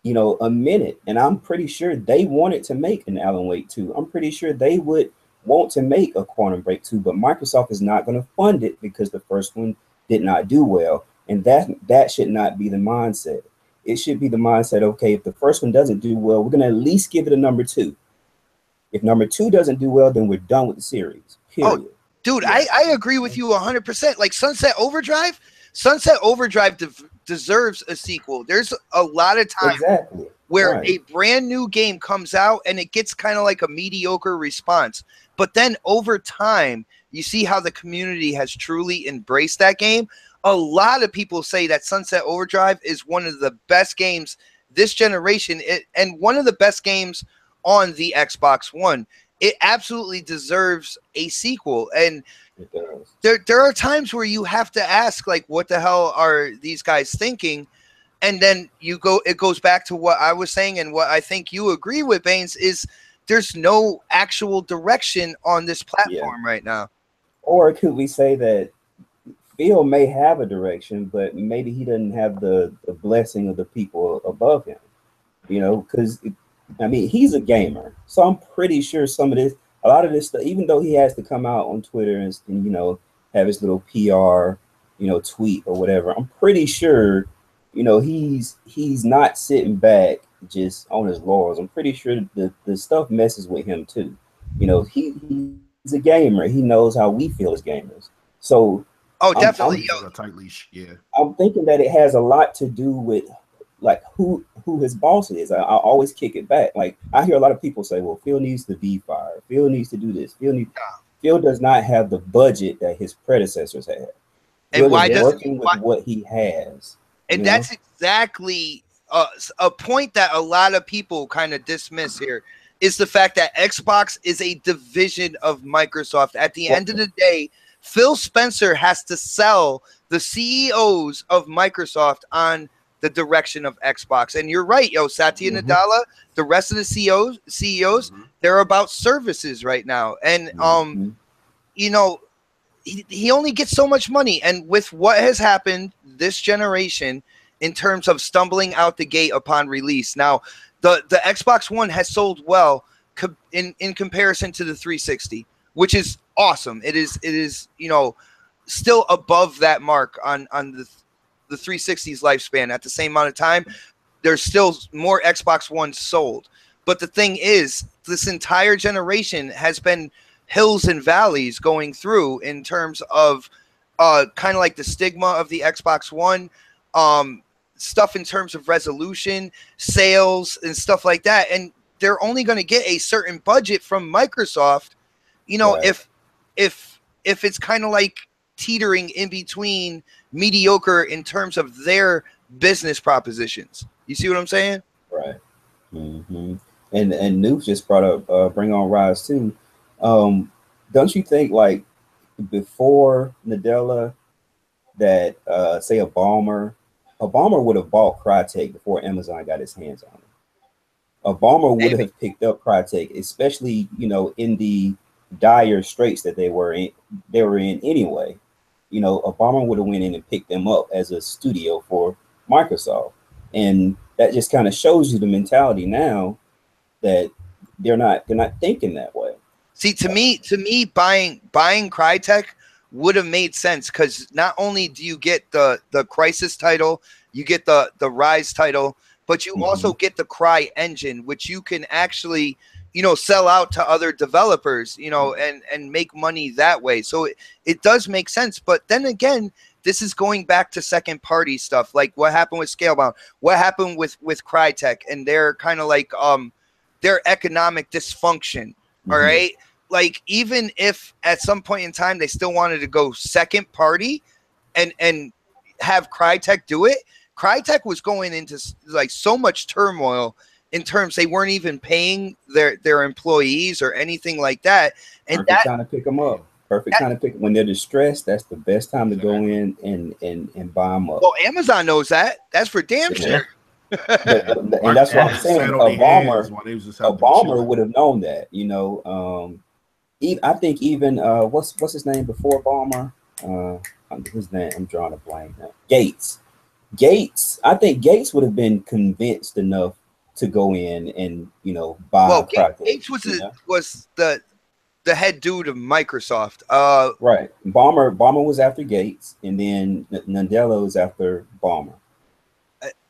a minute, and I'm pretty sure they wanted to make an Alan Wake 2. I'm pretty sure they would want to make a Quantum Break 2, but Microsoft is not going to fund it because the first one did not do well, and that should not be the mindset. It should be the mindset, okay, if the first one doesn't do well, we're going to at least give it a number 2. If number 2 doesn't do well, then we're done with the series. Period. Oh, dude, yeah. I agree with you 100%. Like Sunset Overdrive deserves a sequel. There's a lot of times where a brand new game comes out and it gets kind of like a mediocre response. But then over time, you see how the community has truly embraced that game. A lot of people say that Sunset Overdrive is one of the best games this generation and one of the best games on the Xbox One. It absolutely deserves a sequel. And there are times where you have to ask, like, what the hell are these guys thinking? And then it goes back to what I was saying and what I think you agree with, Baines, is there's no actual direction on this platform right now. Or could we say that Phil may have a direction, but maybe he doesn't have the blessing of the people above him, because he's a gamer. So I'm pretty sure a lot of this stuff, even though he has to come out on Twitter and have his little PR, tweet or whatever, I'm pretty sure, he's not sitting back just on his laurels. I'm pretty sure the stuff messes with him too. You know, he's a gamer. He knows how we feel as gamers. So Oh, I'm, definitely. I'm, Yo, A tight leash. Yeah. I'm thinking that it has a lot to do with like who his boss is. I always kick it back. Like I hear a lot of people say, "Well, Phil needs to be fired. Phil needs to do this. Phil does not have the budget that his predecessors had. and Phil why is doesn't working with why, what he has." and You know? that's exactly a point that a lot of people kind of dismiss here is the fact that Xbox is a division of Microsoft. At the end of the day, Phil Spencer has to sell the CEOs of Microsoft on the direction of Xbox. And you're right, yo, Satya Nadella, the rest of the CEOs, they're about services right now. And you know, he only gets so much money. And with what has happened this generation in terms of stumbling out the gate upon release, now the Xbox One has sold well in comparison to the 360, which is awesome. It is you know, still above that mark on the 360's lifespan. At the same amount of time, there's still more Xbox One sold. But the thing is, this entire generation has been hills and valleys going through in terms of kind of like the stigma of the Xbox One, stuff in terms of resolution, sales, and stuff like that. And they're only going to get a certain budget from Microsoft, you know, Right. if it's kind of like teetering in between mediocre in terms of their business propositions. You see what I'm saying? Right. And Noob just brought up Bring On Rise too. Don't you think like before Nadella that say a bomber would have bought Crytek before Amazon got its hands on it. A bomber would Maybe. have picked up Crytek, especially you know in the dire straits that they were in anyway. You know, a bomber would have went in and picked them up as a studio for Microsoft, and that just kind of shows you the mentality now that they're not thinking that way. See, to me, buying Crytek would have made sense because not only do you get the Crisis title, you get the Rise title, but you also get the Cry engine, which you can actually, you know, sell out to other developers, you know, and make money that way. So it does make sense. But then again, this is going back to second party stuff, like what happened with Scalebound, what happened with Crytek, and their kind of like their economic dysfunction. All right. Like, even if at some point in time they still wanted to go second party and have Crytek do it, Crytek was going into like so much turmoil in terms they weren't even paying their employees or anything like that. And Perfect time to pick them up. Perfect time to pick when they're distressed. That's the best time to go in and buy them up. Well, Amazon knows that. That's for damn sure. And that's what I'm saying. A bomber would have known that, you know. I think even what's his name before Bomber? His name, I'm drawing a blank now. Gates. I think Gates would have been convinced enough to go in and you know buy. Well, Gates was the head dude of Microsoft. Right. Bomber was after Gates, and then Nadella was after Bomber.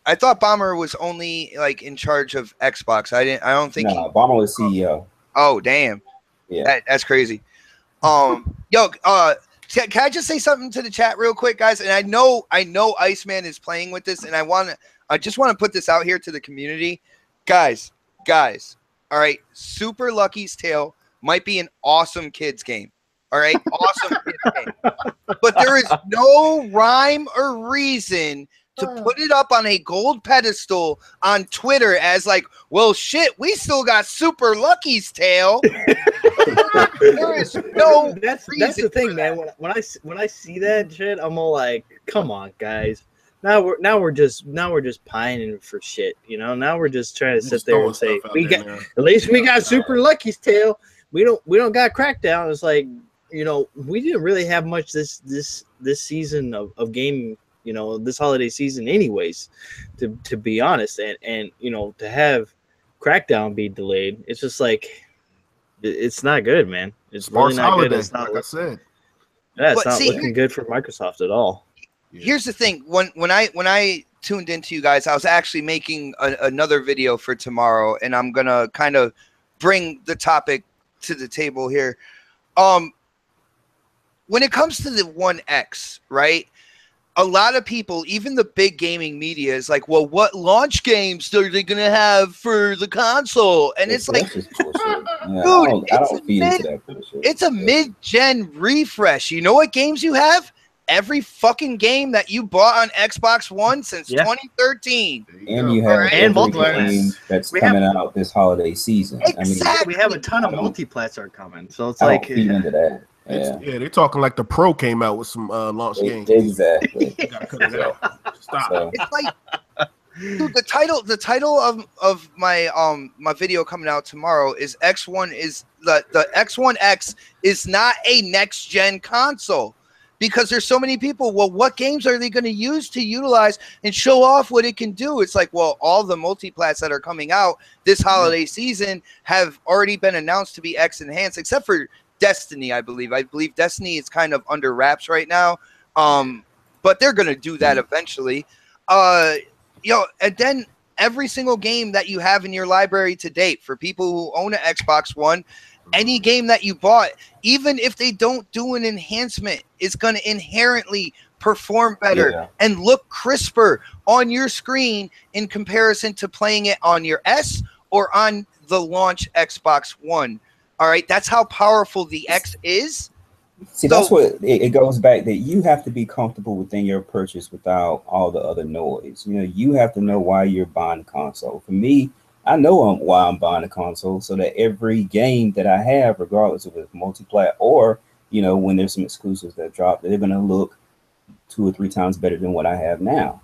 I thought Bomber was only like in charge of Xbox. I don't think. No, Bomber was CEO. Oh damn. Yeah, that's crazy. Yo, can I just say something to the chat real quick, guys? And I know Iceman is playing with this, and I just want to put this out here to the community, guys. All right, Super Lucky's Tale might be an awesome kids game. All right, awesome kids game, but there is no rhyme or reason to put it up on a gold pedestal on Twitter as like, well, shit, we still got Super Lucky's Tale. There is no. That's the thing, man. When I see that shit, I'm all like, come on, guys. Now we're just pining for shit, you know. Now we're just trying to sit there and say at least we got Super Lucky's Tale. We don't got Crackdown. It's like, you know, we didn't really have much this season of game. You know, this holiday season anyways, to be honest, and you know, to have Crackdown be delayed, it's just like it's not good, man. It's really not good. It's not like I said. Yeah, it's not looking good for Microsoft at all. Here's the thing: when I tuned into you guys. I was actually making another video for tomorrow, and I'm gonna kind of bring the topic to the table here. When it comes to the One X, right? A lot of people, even the big gaming media, is like, well, what launch games are they going to have for the console? And it's like, just bullshit. Yeah, dude, I don't feed into that bullshit. It's a mid-gen refresh. You know what games you have? Every fucking game that you bought on Xbox One since 2013. And you have and every game that's coming out this holiday season. Exactly. I mean, we have a ton of multi-plats are coming. So it's I like, don't feed into that. Yeah, they're talking like the Pro came out with some launch games. Exactly. You gotta cut it out. Stop. So, It's like, dude, the title of my my video coming out tomorrow is X1 is the X1X is not a next gen console. Because there's so many people, well, what games are they going to use to utilize and show off what it can do? It's like, well, all the multiplats that are coming out this holiday season have already been announced to be X enhanced, except for Destiny, I believe. I believe Destiny is kind of under wraps right now, but they're going to do that eventually. And then every single game that you have in your library to date, for people who own an Xbox One, any game that you bought, even if they don't do an enhancement, is going to inherently perform better and look crisper on your screen in comparison to playing it on your S or on the launch Xbox One. All right, that's how powerful the X is. See, that's what it goes back that you have to be comfortable within your purchase without all the other noise. You know, you have to know why you're buying a console. For me, I know why I'm buying a console, so that every game that I have, regardless of if it's multi-plat or, you know, when there's some exclusives that drop, they're going to look 2 or 3 times better than what I have now.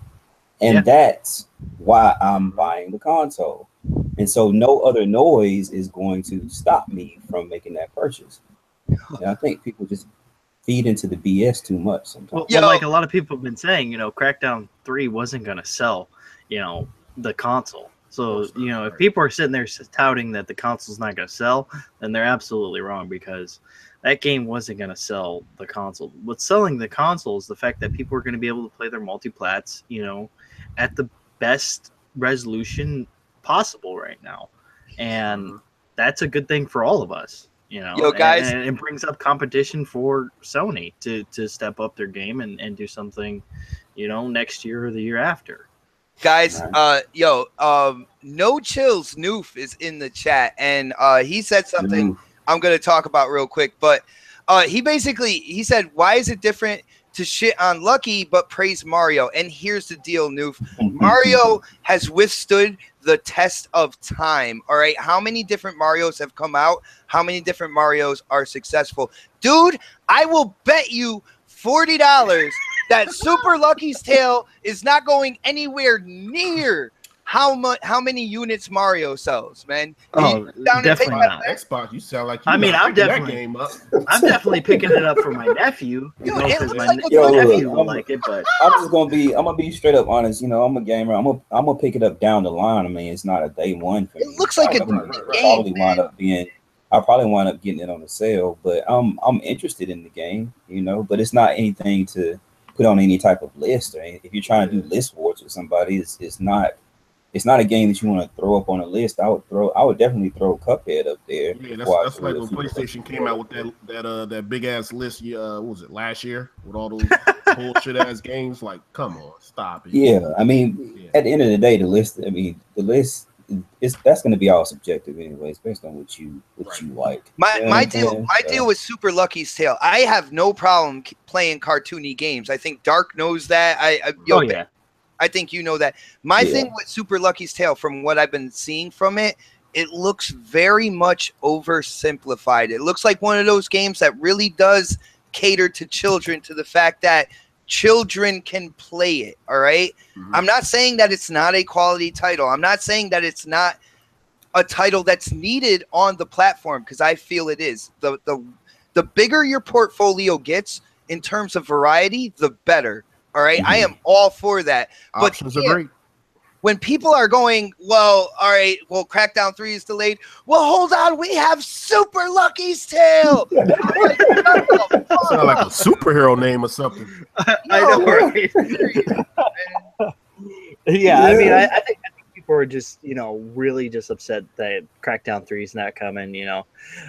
And that's why I'm buying the console. And so no other noise is going to stop me from making that purchase. And I think people just feed into the BS too much sometimes. Well, like a lot of people have been saying, you know, Crackdown 3 wasn't going to sell, you know, the console. So, you know, if people are sitting there touting that the console's not going to sell, then they're absolutely wrong, because that game wasn't going to sell the console. What's selling the console is the fact that people are going to be able to play their multiplats, you know, at the best resolution possible right now. And that's a good thing for all of us, you know. Yo, guys, and it brings up competition for Sony to step up their game and do something, you know, next year or the year after. Guys, No Chills Noof is in the chat, and he said something I'm going to talk about real quick, but he said, why is it different to shit on Lucky but praise Mario? And here's the deal, Noof. Mario has withstood the test of time, all right? How many different Marios have come out? How many different Marios are successful? Dude, I will bet you $40 that Super Lucky's Tale is not going anywhere near how many units Mario sells, man. Oh, definitely not. Xbox, you sound like you I'm definitely that game up. I'm definitely picking it up for my nephew. Dude, Because my like nephew will like it, but I'm gonna be straight up honest. You know, I'm a gamer. I'm gonna pick it up down the line. I mean, it's not a day one for me. It looks like a game. I'll probably wind up getting it on the sale, but I'm interested in the game, you know, but it's not anything to put on any type of list or anything. If you're trying to do list wars with somebody, it's not a game that you want to throw up on a list. I would definitely throw Cuphead up there. Yeah, that's like when PlayStation came out with that big ass list. What was it, last year, with all those bullshit ass games? Like, come on, stop it. Yeah, I mean, at the end of the day, the list that's going to be all subjective anyways, based on what you like. My deal with Super Lucky's Tale, I have no problem playing cartoony games. I think Dark knows that. I think you know that. My thing with Super Lucky's Tale, from what I've been seeing from it, it looks very much oversimplified. It looks like one of those games that really does cater to children, to the fact that children can play it. All right. I'm not saying that it's not a quality title. I'm not saying that it's not a title that's needed on the platform, because I feel it is. The bigger your portfolio gets in terms of variety, the better. All right. I am all for that. Options are great. When people are going, well, all right, well, Crackdown 3 is delayed. Well, hold on, we have Super Lucky's Tale. Sound like a superhero name or something. I know, right? Yeah, I mean, I think people are just, really just upset that Crackdown 3 is not coming.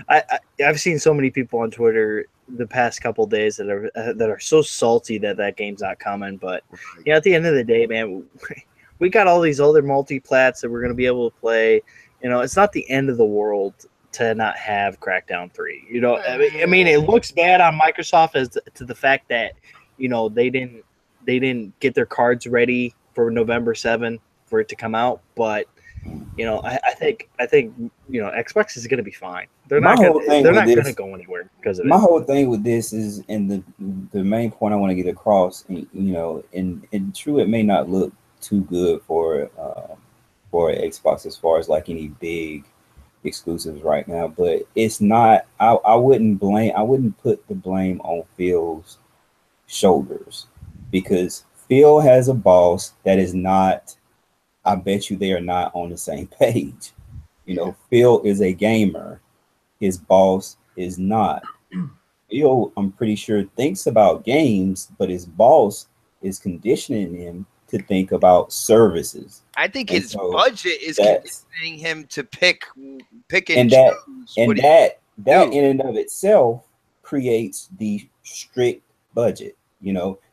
I've seen so many people on Twitter the past couple days that are so salty that game's not coming. But at the end of the day, man, we got all these other multi-plats that we're going to be able to play. It's not the end of the world to not have Crackdown 3. I mean, it looks bad on Microsoft as to the fact that they didn't get their cards ready for November 7th for it to come out, but I think Xbox is going to be fine. They're not going to go anywhere because of my it. whole thing with this is, and the main point I want to get across, and true, it may not look too good for Xbox as far as like any big exclusives right now, but it's not. I wouldn't put the blame on Phil's shoulders, because Phil has a boss that is not. I bet you they are not on the same page. Phil is a gamer. His boss is not. Phil, I'm pretty sure, thinks about games, but his boss is conditioning him to think about services. I think his budget is conditioning him to pick and choose. And that do. in and of itself creates the strict budget.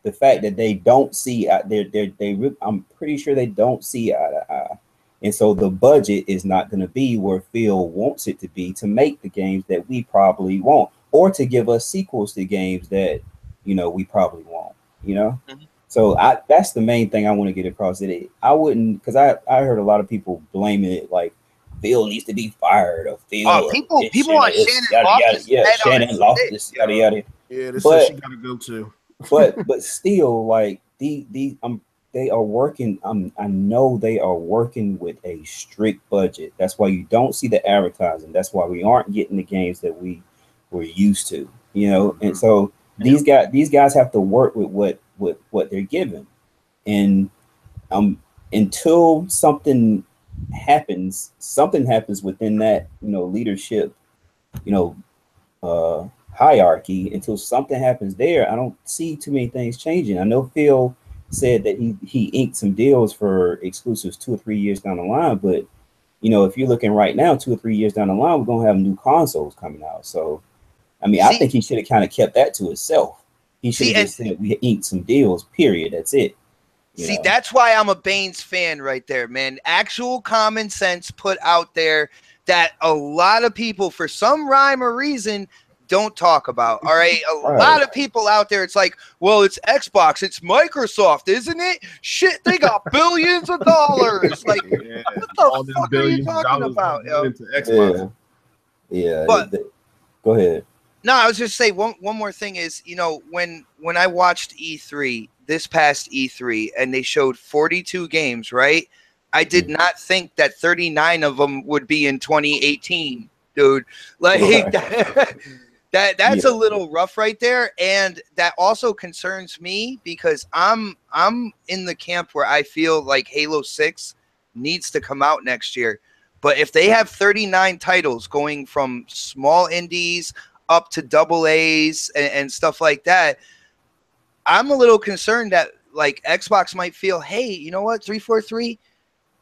The fact that they don't see I'm pretty sure they don't see eye to eye. And so the budget is not going to be where Phil wants it to be to make the games that we probably want, or to give us sequels to games that, we probably want, Mm-hmm. So that's the main thing I want to get across. I wouldn't, because I heard a lot of people blaming it like Phil needs to be fired, or Phil. People on Shannon Loftus, yada yada. Yeah, this says she got to go too. but still, like they are working. I know they are working with a strict budget. That's why you don't see the advertising. That's why we aren't getting the games that we were used to. And so these guys have to work with what they're given, and until something happens within that leadership hierarchy. Until something happens there, I don't see too many things changing. I know Phil said that he inked some deals for exclusives 2 or 3 years down the line, but if you're looking right now, 2 or 3 years down the line, we're gonna have new consoles coming out. So I mean, I think he should have kind of kept that to himself. He should have just said we inked some deals, period. That's it. That's why I'm a Baines fan right there, man. Actual common sense put out there that a lot of people, for some rhyme or reason, don't talk about. All right. A lot of people out there, it's like, well, it's Xbox, it's Microsoft, isn't it? Shit, they got billions of dollars. Like, what the fuck are you talking about? Into Xbox. Yeah. But go ahead. No, I was just saying one more thing is, when I watched E3, this past E3, and they showed 42 games, right? I did not think that 39 of them would be in 2018, dude. Like that's a little rough right there, and that also concerns me because I'm in the camp where I feel like Halo 6 needs to come out next year. But if they have 39 titles going from small indies up to double A's and stuff like that, I'm a little concerned that like Xbox might feel, hey, you know what, 343,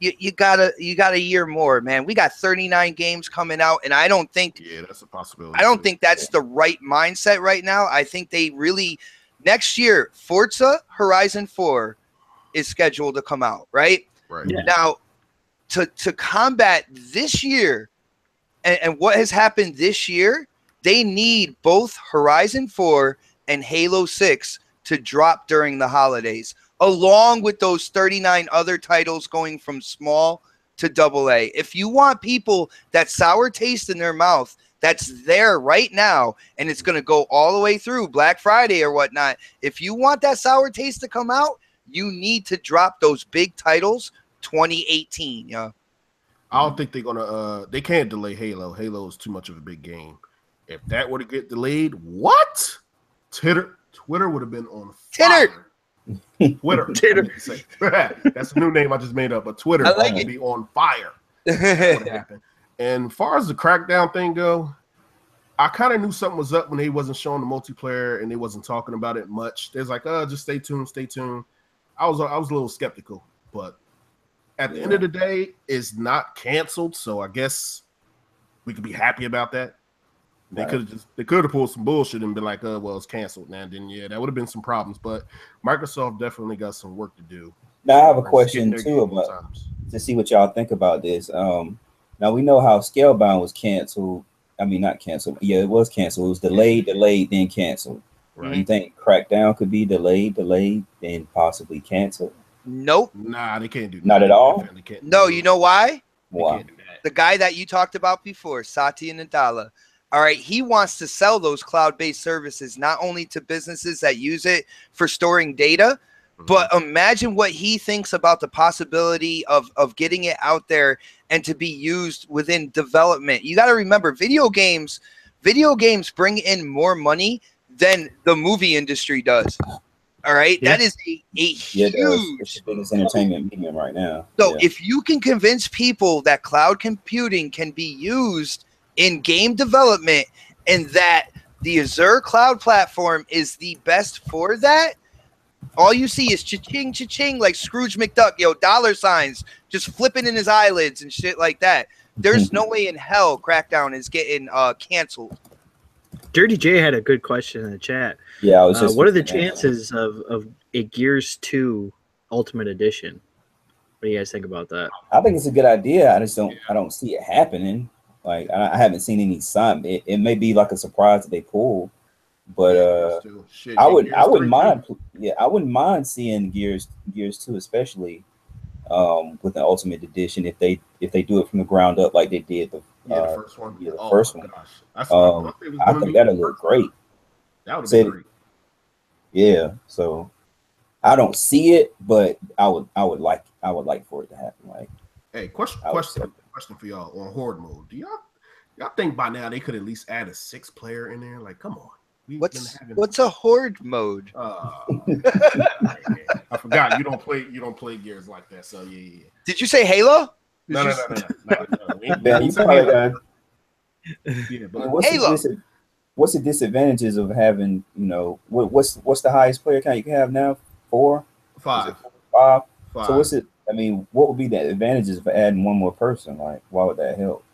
you got a year more, man. We got 39 games coming out, and I don't think that's a possibility. I don't think that's the right mindset right now. I think they really next year, Forza Horizon 4 is scheduled to come out, right? Right. Yeah. Now to combat this year and what has happened this year, they need both Horizon 4 and Halo 6 to drop during the holidays, along with those 39 other titles going from small to double A. If you want people that sour taste in their mouth, that's there right now, and it's going to go all the way through Black Friday or whatnot. If you want that sour taste to come out, you need to drop those big titles 2018. Yeah. I don't think they're gonna they can't delay Halo. Halo is too much of a big game. If that were to get delayed, what? Twitter would have been on fire. Twitter. That's a new name I just made up, but Twitter would be on fire. What happened? And as far as the Crackdown thing go, I kind of knew something was up when they wasn't showing the multiplayer and they wasn't talking about it much. There's like, just stay tuned. I was a little skeptical, but at the end of the day, it's not canceled. So I guess we could be happy about that. They could have pulled some bullshit and been like, well, it's canceled now. Then that would have been some problems. But Microsoft definitely got some work to do. Now I have a question too about to see what y'all think about this. Now we know how Scalebound was canceled. I mean, not canceled. Yeah, it was canceled. It was delayed, then canceled. Right. You think Crackdown could be delayed, then possibly canceled? Nope. Nah, they can't do that. Not at all? No, you know why? Why? The guy that you talked about before, Satya Nadella. All right, he wants to sell those cloud-based services not only to businesses that use it for storing data, but imagine what he thinks about the possibility of getting it out there and to be used within development. You got to remember, video games bring in more money than the movie industry does. All right, that is a huge. It's the biggest entertainment medium right now. So if you can convince people that cloud computing can be used in game development and that the Azure cloud platform is the best for that, all you see is cha-ching, cha-ching, like Scrooge McDuck, dollar signs just flipping in his eyelids and shit like that. There's no way in hell Crackdown is getting canceled. Dirty J had a good question in the chat. Yeah, I was just what are the chances of a Gears 2 Ultimate Edition? What do you guys think about that? I think it's a good idea. I don't see it happening. Like I haven't seen any sign. It may be like a surprise that they pull, but I wouldn't mind. Yeah, I wouldn't mind seeing Gears 2, especially with the Ultimate Edition if they do it from the ground up like they did the first one. Yeah, the first one. I think that'll look great. That would be great. Yeah, so I don't see it, but I would like for it to happen. Like, hey, question for y'all on Horde mode. Do y'all think by now they could at least add a 6th player in there? Like, come on. What's a Horde mode? I forgot you don't play Gears like that. So yeah. Did you say Halo? No. Man, you probably got. Yeah, but what's the disadvantages of having, what's the highest player count you can have now? 4? 5. 5. So what's it? I mean, what would be the advantages of adding one more person? Like, why would that help?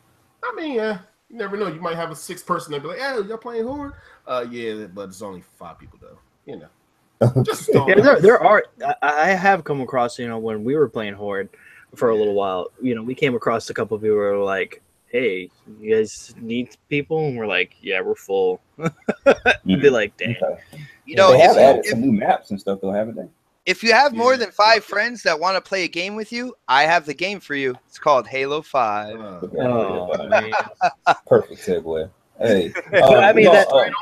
I mean, you never know. You might have a 6th person and be like, "Hey, y'all playing Horde?" Yeah, but it's only 5 people though. Just there are. I have come across, when we were playing Horde for a little while, we came across a couple of people who were like, "Hey, you guys need people?" And we're like, "Yeah, we're full." You'd be like, "Damn." Okay. They have added some new maps and stuff, though, haven't they? If you have more than 5 friends that want to play a game with you, I have the game for you. It's called Halo 5. Oh, man. Perfect segue. Hey, I mean, that's the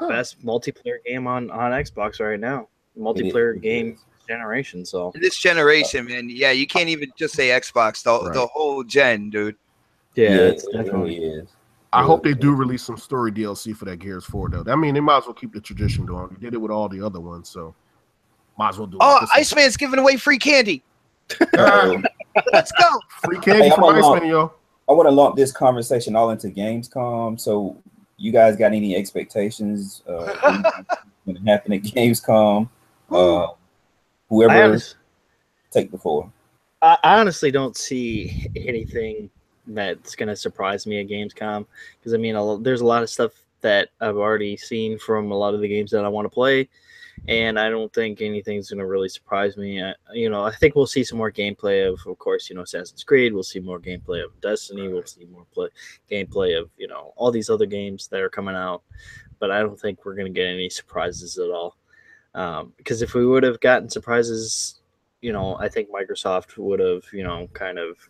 best multiplayer game on Xbox right now. Multiplayer game generation. So this generation, man, you can't even just say Xbox. The whole gen, dude. Yeah, it definitely is. I hope they do release some story DLC for that Gears 4 though. I mean, they might as well keep the tradition going. They did it with all the other ones, so might as well do it. Oh, Iceman's giving away free candy. Let's go. Free candy from Iceman, yo. I want to lump this conversation all into Gamescom. So you guys got any expectations going to happen at Gamescom? Whoever take the floor. I honestly don't see anything that's going to surprise me at Gamescom, because I mean, there's a lot of stuff that I've already seen from a lot of the games that I want to play, and I don't think anything's going to really surprise me. I think we'll see some more gameplay of course, Assassin's Creed. We'll see more gameplay of Destiny. We'll see more gameplay of all these other games that are coming out, but I don't think we're going to get any surprises at all. Because if we would have gotten surprises, I think Microsoft would have,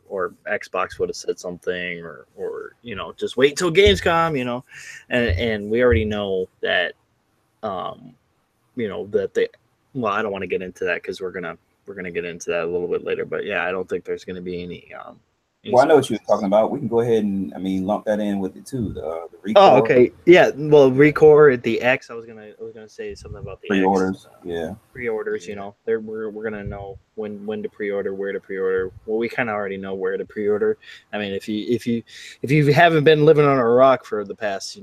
or Xbox would have said something, or just wait until Gamescom, and we already know that, that they. Well, I don't want to get into that because we're gonna get into that a little bit later. But yeah, I don't think there's gonna be any. Well, I know what you're talking about. We can go ahead and lump that in with it too. The Recore. Oh, okay. Yeah. Well, Recore at the X. I was gonna say something about the pre-orders. X. Pre-orders. We're gonna know when to pre-order, where to pre-order. Well, we kind of already know where to pre-order. I mean, if you haven't been living on a rock for the past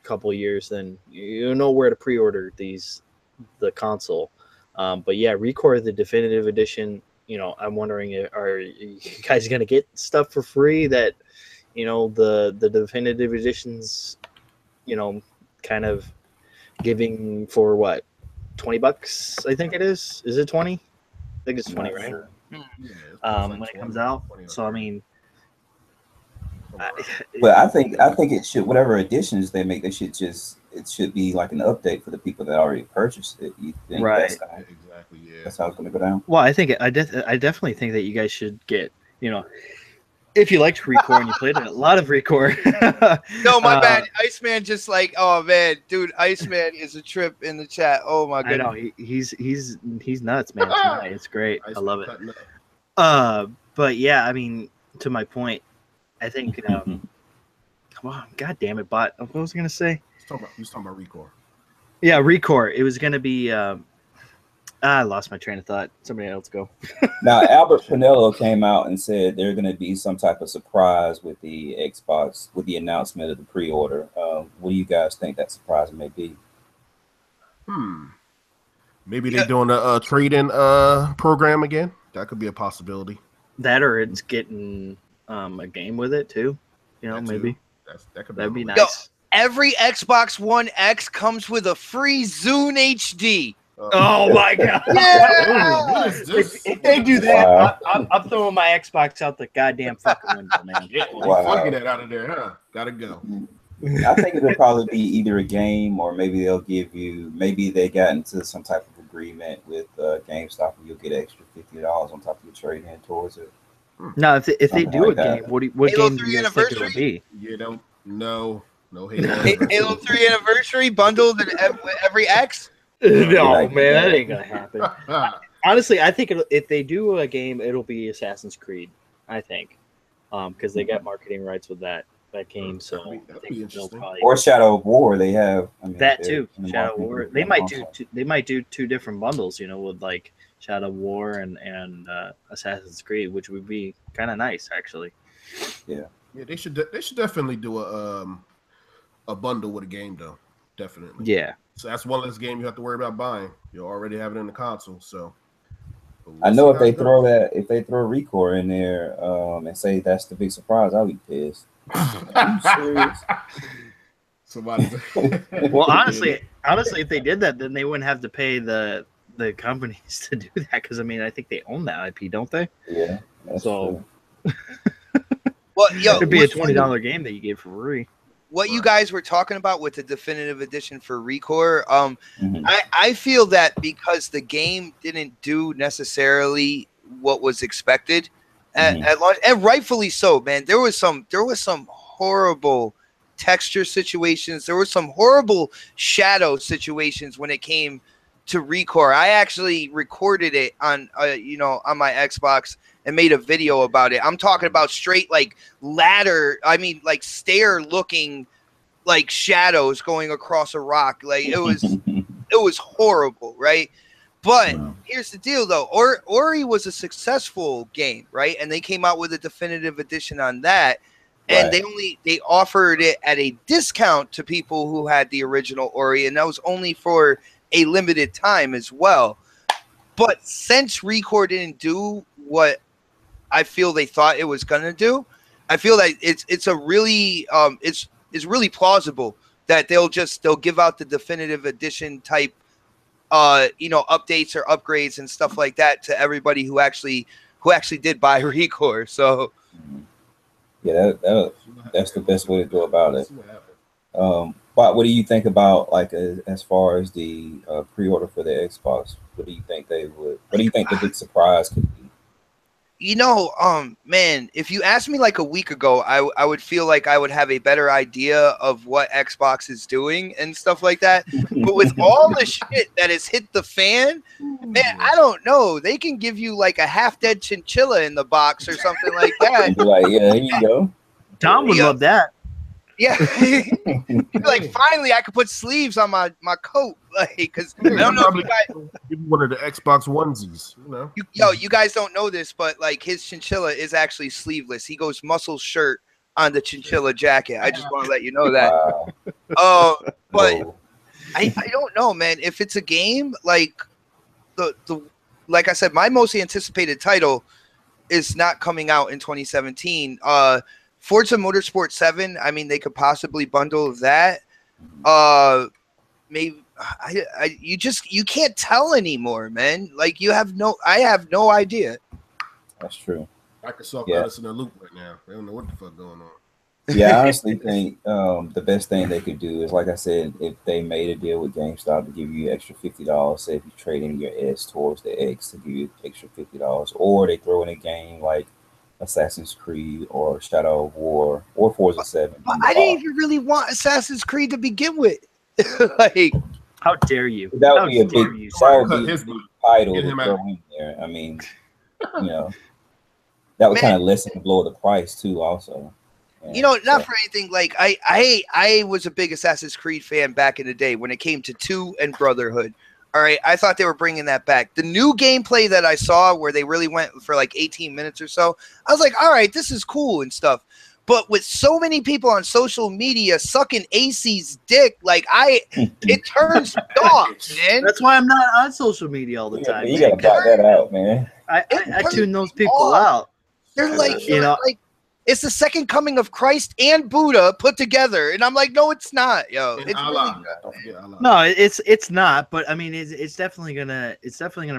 couple of years, then you know where to pre-order the console. But yeah, Recore the definitive edition. You know, I'm wondering, are you guys gonna get stuff for free that, you know, the definitive editions, you know, kind of giving for what, $20? I think it is. Is it 20? I think it's 20, right? Sure. Yeah, When it comes out. So I mean, But I think it should, whatever additions they make, it should be like an update for the people that already purchased it. You think Right. exactly. Yeah, that's how it's going to go down? Well, I think I definitely think that you guys should get, you know, if you liked Recore and you played it, a lot of Recore. No, my bad. Iceman just like, oh man, dude, Iceman is a trip in the chat. Oh my goodness. I know he's nuts, man. Tonight. It's great. I love it. But yeah, I mean, to my point, I think come on, god damn it, bot. What was I gonna say? He's talking about Recore. Yeah, Recore. It was gonna be I lost my train of thought. Somebody else go. Now, Albert Pinello came out and said there's going to be some type of surprise with the Xbox, with the announcement of the pre-order. What do you guys think that surprise may be? Maybe they're doing a trade-in program again. That could be a possibility. That or it's getting a game with it too. You know, maybe. That'd be nice. Yo, every Xbox One X comes with a free Zune HD. Oh my god! Yeah! If they do that, I'm throwing my Xbox out the goddamn fucking window, man. Plugging that out of there, huh? Gotta go. I think it'll probably be either a game, or maybe they'll give you. Maybe they got into some type of agreement with GameStop, and you'll get extra $50 on top of your trade in towards it. No, if they do a game, what game do you guys think it would be? You don't know. No Halo 3 Anniversary bundled in every X. No, man, that ain't gonna happen. Honestly, I think if they do a game, it'll be Assassin's Creed. I think, because they got marketing rights with that game, so I think they'll probably, or Shadow of War. They have that too. Shadow of War. They might do two different bundles. You know, with like Shadow of War and Assassin's Creed, which would be kind of nice, actually. Yeah. Yeah, they should definitely do a bundle with a game though. Definitely. Yeah. So that's one less game you have to worry about buying. You already have it in the console. So I know if they throw Recore in there and say that's the big surprise, I'll be pissed. Are you serious? Somebody. Well, honestly, if they did that, then they wouldn't have to pay the companies to do that, because I mean, I think they own that IP, don't they? Yeah. So. Well, yo, it'd be a $20 game that you get for free. What you guys were talking about with the definitive edition for Recore, I feel that because the game didn't do necessarily what was expected at launch, and rightfully so, man. There was some horrible texture situations. There were some horrible shadow situations when it came to Recore. I actually recorded it on on my Xbox and made a video about it. I'm talking about straight like stair looking like shadows going across a rock. Like it was horrible, right? But here's the deal though. Ori was a successful game, right? And they came out with a definitive edition on that. And they offered it at a discount to people who had the original Ori, and that was only for a limited time as well. But since Recore didn't do what I feel they thought it was gonna do, I feel that it's really plausible that they'll give out the definitive edition type updates or upgrades and stuff like that to everybody who actually did buy Recore. So yeah, that's the best way to go about it. But what do you think about as far as the pre-order for the Xbox? What do you think what do you think the big surprise could be? Man, if you asked me like a week ago, I would feel like I would have a better idea of what Xbox is doing and stuff like that. But with all the shit that has hit the fan, man, I don't know. They can give you like a half-dead chinchilla in the box or something like that. Like, yeah, here you go. Tom would love that. Yeah, like finally I could put sleeves on my coat, like because I don't know if you guys, give you one of the Xbox onesies, you guys don't know this, but like his chinchilla is actually sleeveless. He goes muscle shirt on the chinchilla jacket. I just want to let you know that. But I don't know, man. If it's a game, like the like I said, my most anticipated title is not coming out in 2017. Forza Motorsport 7. I mean, they could possibly bundle that. Maybe you can't tell anymore, man. Like I have no idea. That's true. Microsoft got us in a loop right now. They don't know what the fuck going on. Yeah, I honestly think the best thing they could do is, like I said, if they made a deal with GameStop to give you extra $50, say if you trade in your S towards the X to give you extra $50, or they throw in a game like Assassin's Creed or Shadow of War or Forza 7. But I didn't even really want Assassin's Creed to begin with. Like, how dare you? That would be a big title to throw in there. I mean, you know, that would kind of lessen the blow of the price too, also. You know, not for anything. Like I was a big Assassin's Creed fan back in the day when it came to 2 and Brotherhood. All right, I thought they were bringing that back. The new gameplay that I saw, where they really went for like 18 minutes or so, I was like, all right, this is cool and stuff. But with so many people on social media sucking AC's dick, like it turns me off, man. That's why I'm not on social media all the time. You gotta block that out, man. I tune those people out. They're like, like, it's the second coming of Christ and Buddha put together, and I'm like, no, it's not, yo. It's Allah. really no, it's not. But I mean, it's definitely gonna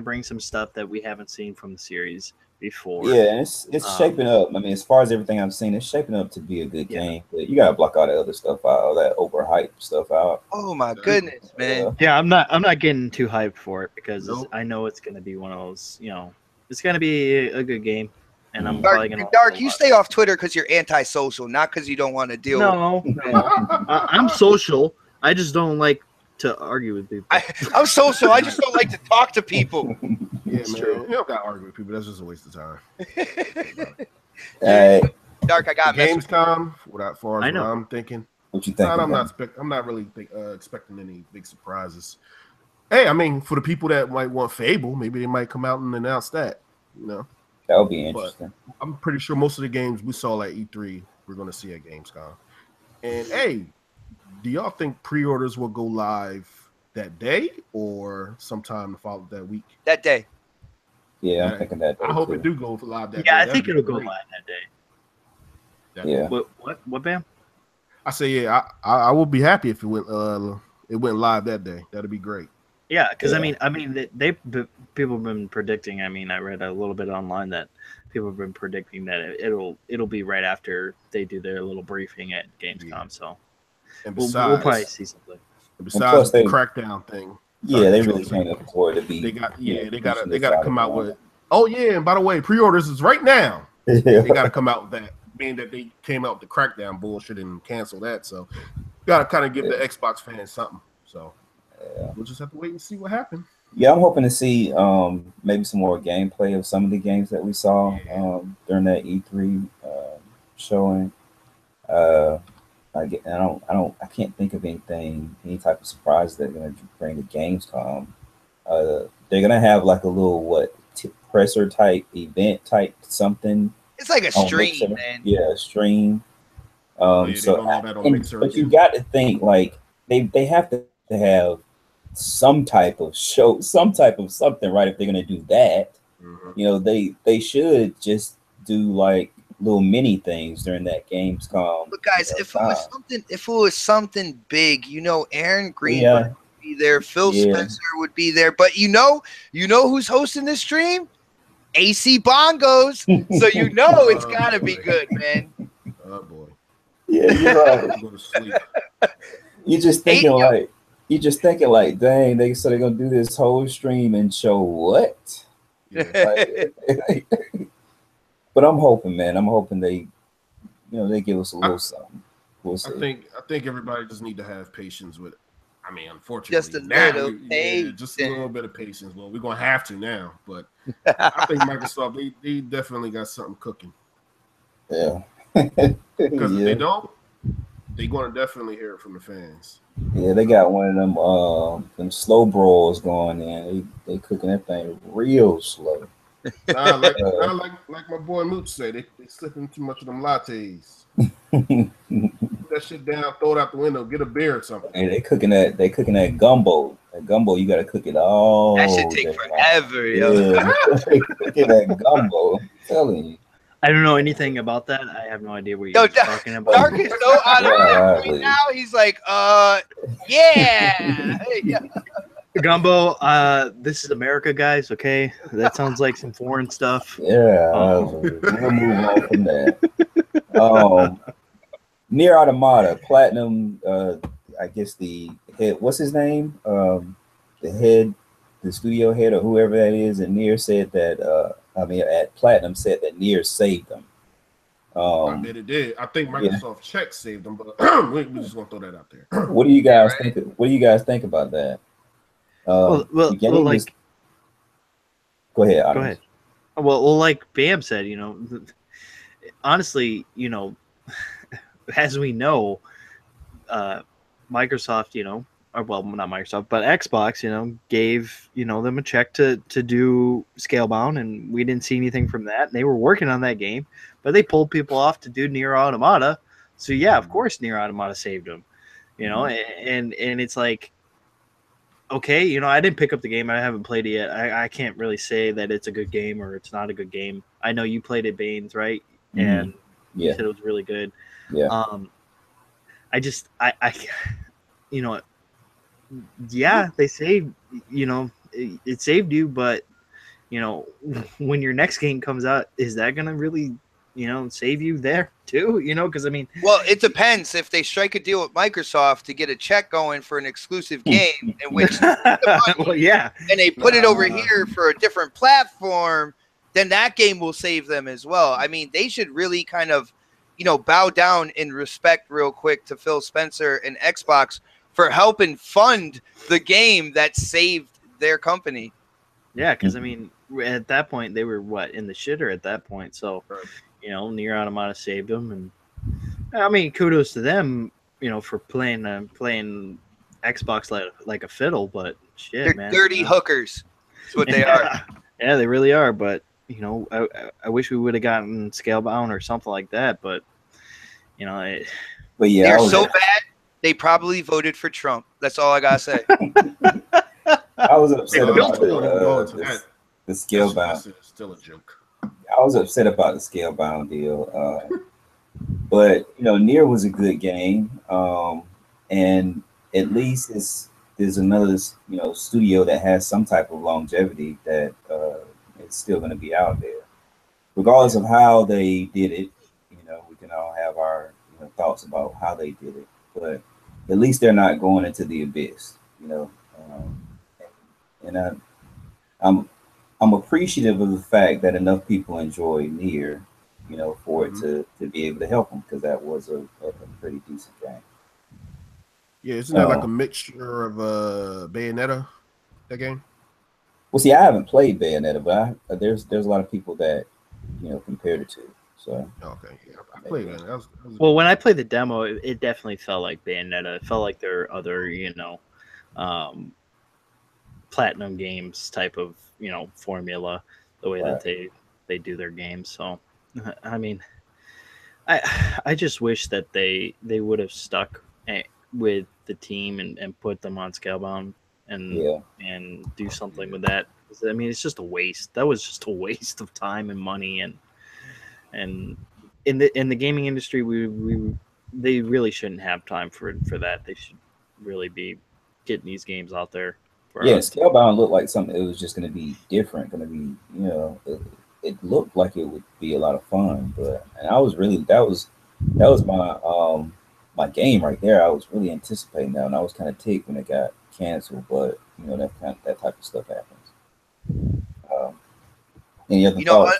bring some stuff that we haven't seen from the series before. Yeah, and it's shaping up. I mean, as far as everything I've seen, it's shaping up to be a good game. But you gotta block all the other stuff out, all that overhyped stuff out. Oh my goodness, man. Yeah, I'm not getting too hyped for it because I know it's gonna be one of those. You know, it's gonna be a good game. And I'm probably gonna Dark, you stay off Twitter because you're antisocial, not because you don't want to deal with it. I'm social. I just don't like to argue with people. I'm social. I just don't like to talk to people. Yeah, man. You don't got to argue with people. That's just a waste of time. Dark, I got Gamescom. As far as what I'm thinking. What you think? I'm not really expecting any big surprises. Hey, I mean, for the people that might want Fable, maybe they might come out and announce that. You know. That would be interesting. But I'm pretty sure most of the games we saw at E3 we're going to see at Gamescom. And hey, do y'all think pre-orders will go live that day or sometime the following that week? That day. Yeah, I'm thinking that day. I hope it do go live that day. Yeah, I think it'll go live that day. Yeah. What, Bam? I say, yeah, I will be happy if it went live that day. That'd be great. Yeah, because I mean, people have been predicting. I mean, I read a little bit online that people have been predicting that it'll be right after they do their little briefing at Gamescom. Yeah. So, and we'll probably see something. Besides the Crackdown thing, yeah, they really can't afford to be. They got to come out with. Oh yeah, and by the way, pre-orders is right now. They got to come out with that. Being that they came out with the Crackdown bullshit and cancel that, so got to kind of give the Xbox fans something. So. Yeah. We'll just have to wait and see what happens. Yeah, I'm hoping to see maybe some more gameplay of some of the games that we saw during that E3 showing. I can't think of any type of surprise that they're going to bring to Gamescom. They're going to have like a little presser type event type something. It's like a stream, man. Yeah, a stream. But you got to think like they have to have some type of show, some type of something, right? If they're gonna do that, you know, they should just do like little mini things during that Gamescom. But guys, if it was something big, you know, Aaron Green would be there, Phil Spencer would be there, but you know who's hosting this stream? AC Bongos. So you know it's gotta be good, man. Oh boy. Yeah, you're right. You're just thinking like, dang, they're gonna do this whole stream and show what? Yeah. But I'm hoping, man. I'm hoping they give us a little something. We'll see. I think everybody just need to have patience with it. I mean, unfortunately, just a little patience. Just a little bit of patience. Well, we're gonna have to now, but I think Microsoft they definitely got something cooking. Yeah. Because if they don't, they're gonna definitely hear it from the fans. Yeah, they got one of them slow brawls going in. They cooking that thing real slow. Like my boy Mooch say, they slipping too much of them lattes. Put that shit down, throw it out the window, get a beer or something. And they cooking that gumbo. That gumbo, you gotta cook it all. That should take forever, yo. Yeah, look at that gumbo. I'm telling you. I don't know anything about that. I have no idea what you're talking about. Dark is so out of it right now. He's like, yeah. Gumbo, this is America, guys. Okay, that sounds like some foreign stuff. Yeah, we'll move on from that. Near Automata, Platinum. I guess the head. What's his name? The studio head, or whoever that is, and Near said that. At Platinum said that Near saved them. I bet it did. I think Microsoft Check saved them, but we're just gonna throw that out there. What do you guys think? What do you guys think about that? Well, like, go ahead. Go ahead. Well, like Bam said, honestly, as we know, Microsoft, or well, not Microsoft, but Xbox, gave them a check to do Scalebound, and we didn't see anything from that. And they were working on that game, but they pulled people off to do Nier Automata. So yeah, of course, Nier Automata saved them. And it's like, okay, I didn't pick up the game. I haven't played it yet. I can't really say that it's a good game or it's not a good game. I know you played it, Baines, right? And you said it was really good. Yeah. Yeah, they saved, it saved you, but, when your next game comes out, is that going to really, save you there too? Because well, it depends. If they strike a deal with Microsoft to get a check going for an exclusive game, in which well, yeah, and they put it over here for a different platform, then that game will save them as well. They should really kind of, bow down in respect real quick to Phil Spencer and Xbox for helping fund the game that saved their company. Yeah, because at that point they were in the shitter at that point. So, Nier Automata saved them, and kudos to them, for playing Xbox like a fiddle. But shit, they're man, dirty hookers. That's what they are. Yeah, they really are. But I wish we would have gotten Scalebound or something like that. But but yeah, they're so bad. They probably voted for Trump. That's all I gotta say. I was upset about the Scalebound. That's still a joke. I was upset about the Scalebound deal, but Nier was a good game, and at least there's another studio that has some type of longevity that it's still going to be out there, regardless of how they did it. We can all have our thoughts about how they did it, but at least they're not going into the abyss, and I'm appreciative of the fact that enough people enjoy Nier, for it to be able to help them, because that was a pretty decent game. Yeah, isn't that like a mixture of Bayonetta, that game? Well, see, I haven't played Bayonetta, but there's a lot of people that compared it to. So okay, yeah, I played it. Well, when I played the demo, it definitely felt like Bayonetta. It felt like their other, Platinum Games type of, formula, the way that they do their games. So, I just wish that they would have stuck with the team and put them on Scalebound and do something with that. It's just a waste. That was just a waste of time and money, and in the gaming industry, they really shouldn't have time for that. They should really be getting these games out there. Scalebound looked like something. It was just going to be different. Going to be, it looked like it would be a lot of fun. And I was really that was my my game right there. I was really anticipating that, and I was kind of ticked when it got canceled. But that type of stuff happens. Any other thoughts?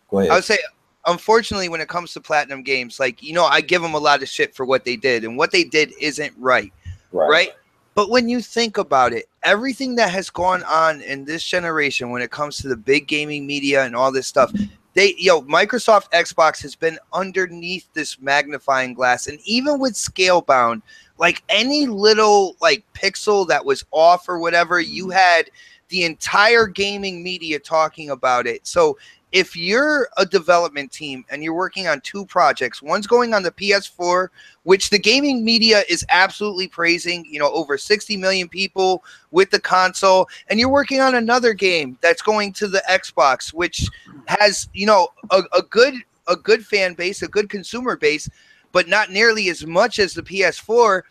Go ahead. I would say, unfortunately, when it comes to Platinum Games, I give them a lot of shit for what they did, and what they did isn't right? But when you think about it, everything that has gone on in this generation when it comes to the big gaming media and all this stuff, Microsoft Xbox has been underneath this magnifying glass. And even with Scalebound, any little pixel that was off or whatever, you had the entire gaming media talking about it. So if you're a development team and you're working on 2 projects, one's going on the PS4, which the gaming media is absolutely praising, you know, over 60 million people with the console, and you're working on another game that's going to the Xbox, which has, you know, a good fan base, a good consumer base, but not nearly as much as the PS4.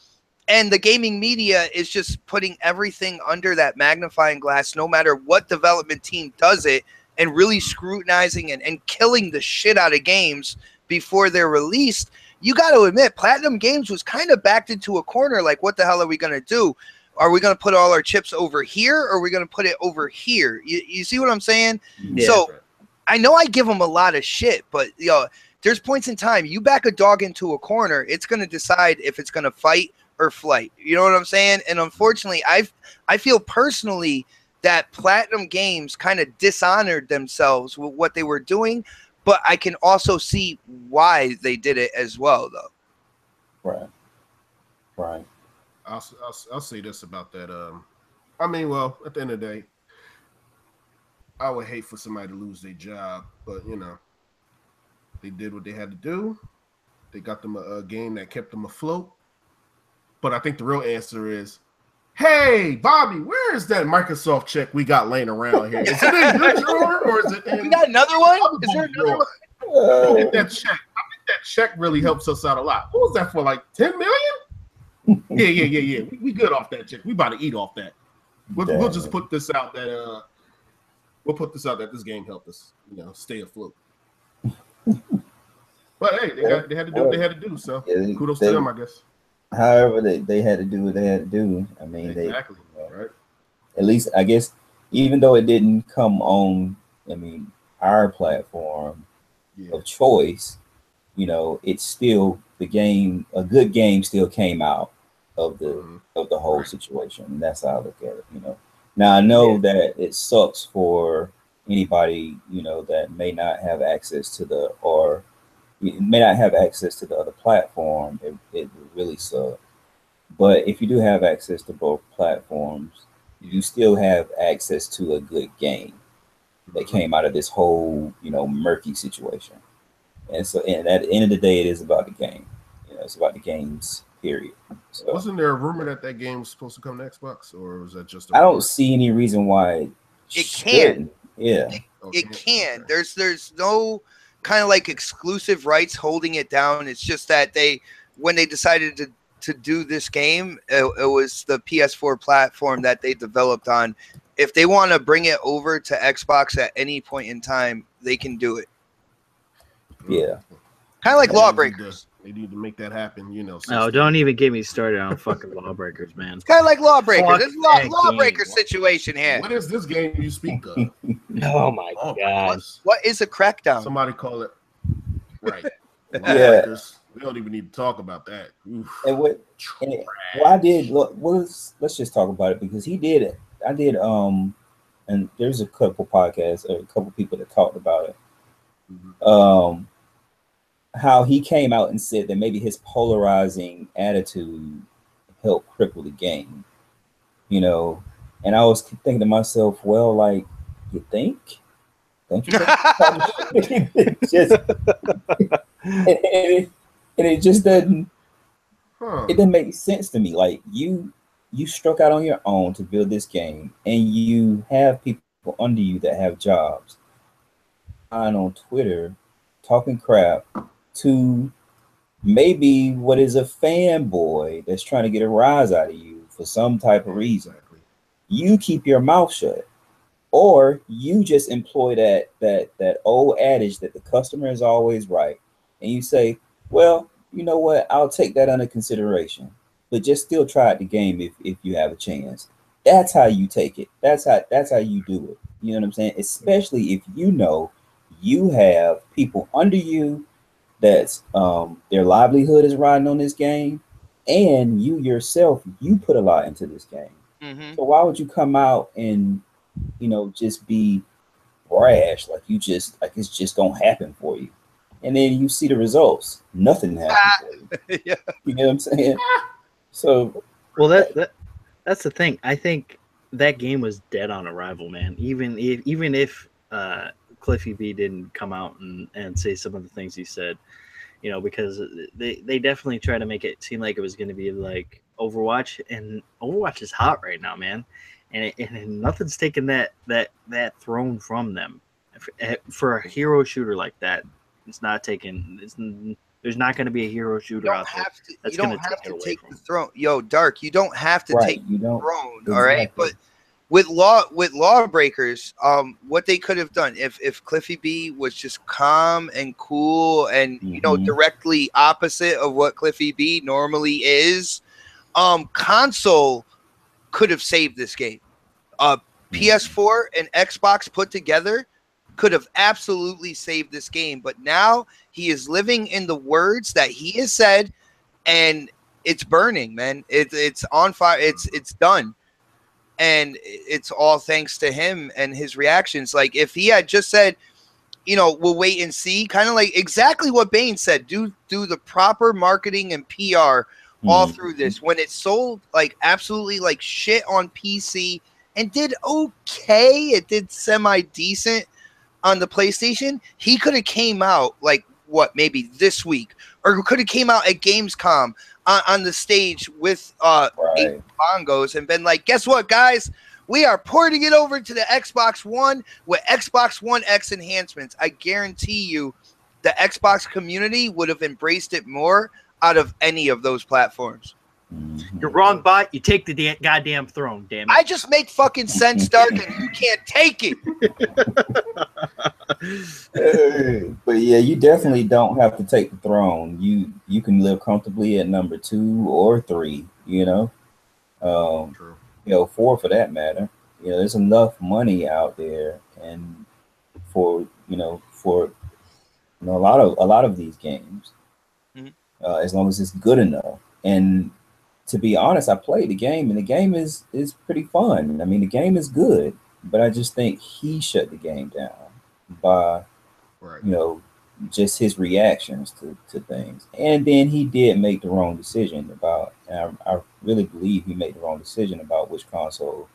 And the gaming media is just putting everything under that magnifying glass, no matter what development team does it, and really scrutinizing and killing the shit out of games before they're released. You got to admit, Platinum Games was kind of backed into a corner. Like, what the hell are we going to do? Are we going to put all our chips over here, or are we going to put it over here? You see what I'm saying? Yeah. So I know I give them a lot of shit, but you know, there's points in time. You back a dog into a corner, it's going to decide if it's going to fight or flight. You know what I'm saying? And unfortunately, I feel personally that Platinum Games kind of dishonored themselves with what they were doing, but I can also see why they did it as well, though. Right. I'll say this about that. I mean, well, at the end of the day, I would hate for somebody to lose their job, but you know, they did what they had to do. They got them a game that kept them afloat. But I think the real answer is, hey, Bobby, where is that Microsoft check we got laying around here? Is it in your drawer or is it in? We got another one? Is there another one? I think that check really helps us out a lot. What was that for? Like 10 million? Yeah. We good off that check. We about to eat off that. We'll just put this out that this game helped us, you know, stay afloat. But hey, they had to do what they had to do. So kudos to them, I guess. However, they had to do what they had to do. I mean, exactly. Right. At least, I guess, even though it didn't come on, I mean, our platform of choice, you know, it's still the game. A good game still came out of the whole situation, and that's how I look at it. You know, now I know that it sucks for anybody, you know, that may not have access to the other platform. It really sucks. But if you do have access to both platforms, you still have access to a good game that came out of this whole, you know, murky situation. And so, and at the end of the day, it is about the game. You know, it's about the games, period. So, wasn't there a rumor that game was supposed to come to Xbox, or was that just? I don't see any reason why it can. Yeah, it can. There's no kind of like exclusive rights holding it down. It's just that when they decided to do this game, it was the PS4 platform that they developed on. If they want to bring it over to Xbox at any point in time, they can do it. Yeah. Kind of like Lawbreakers. They need to make that happen, you know. No, don't even get me started on fucking Lawbreakers, man. It's kind of like Lawbreakers. It's a Lawbreaker situation here. What is this game you speak of? Oh my god! What is a Crackdown? Somebody call it. Right. Yeah. We don't even need to talk about that. Oof. And let's just talk about it, because he did it. I did and there's a couple podcasts or a couple people that talked about it. How he came out and said that maybe his polarizing attitude helped cripple the game, you know. And I was thinking to myself, well, like, you think? Don't you think? It just doesn't. It doesn't make sense to me. Like, you struck out on your own to build this game, and you have people under you that have jobs. On Twitter, talking crap to maybe what is a fanboy that's trying to get a rise out of you for some type of reason. You keep your mouth shut, or you just employ that old adage that the customer is always right, and you say, well, you know what, I'll take that under consideration, but just still try out the game if you have a chance. That's how you take it. That's how you do it. You know what I'm saying? Especially if you know you have people under you that's their livelihood is riding on this game, and you yourself, you put a lot into this game. So why would you come out and, you know, just be brash, like it's just gonna happen for you, and then you see the results, nothing happens for you. You know what I'm saying? So well, that's the thing. I think that game was dead on arrival, man. Even if Cliffy B didn't come out and say some of the things he said, you know, because they definitely try to make it seem like it was going to be like Overwatch, and Overwatch is hot right now, man, and nothing's taken that throne from them. For a hero shooter like that, it's not taking. There's not going to be a hero shooter out there that's going to take it away from the throne. Yo, Dark, you don't have to take You the don't. throne, Exactly. all right? But with lawbreakers, what they could have done if Cliffy B was just calm and cool and you know directly opposite of what Cliffy B normally is, console could have saved this game. PS4 and Xbox put together could have absolutely saved this game, but now he is living in the words that he has said, and it's burning, man. It's on fire. It's done. And it's all thanks to him and his reactions. Like if he had just said, you know, we'll wait and see, kind of like exactly what Bane said, do the proper marketing and PR all through this. When it sold like absolutely like shit on PC and did okay, it did semi-decent on the PlayStation, he could have came out like what, maybe this week, or could have came out at Gamescom on the stage with eight bongos and been like, guess what, guys? We are porting it over to the Xbox One with Xbox One X enhancements. I guarantee you the Xbox community would have embraced it more out of any of those platforms. You're wrong, bot. You take the goddamn throne, damn it. I just make fucking sense, Dark, and you can't take it. But yeah, you definitely don't have to take the throne. You can live comfortably at number 2 or 3. You know, True. you know, 4 for that matter. You know, there's enough money out there, and for a lot of these games, as long as it's good enough. And to be honest, I played the game, and the game is pretty fun. I mean, the game is good, but I just think he shut the game down by, you know, just his reactions to things. And then he did make the wrong decision about, and I really believe he made the wrong decision about which console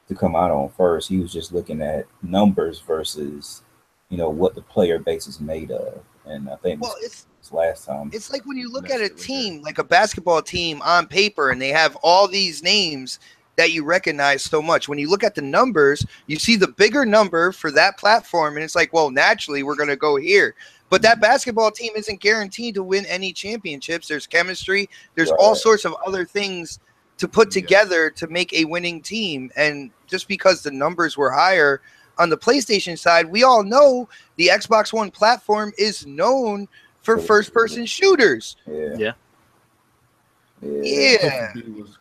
to come out on first. He was just looking at numbers versus, you know, what the player base is made of. And I think it's last time. It's like when you look at a team, like a basketball team on paper, and they have all these names that you recognize so much. When you look at the numbers, you see the bigger number for that platform, and it's like, well, naturally, we're going to go here. But that basketball team isn't guaranteed to win any championships. There's chemistry. There's all sorts of other things to put together to make a winning team. And just because the numbers were higher on the PlayStation side, we all know the Xbox One platform is known for first-person shooters. Yeah.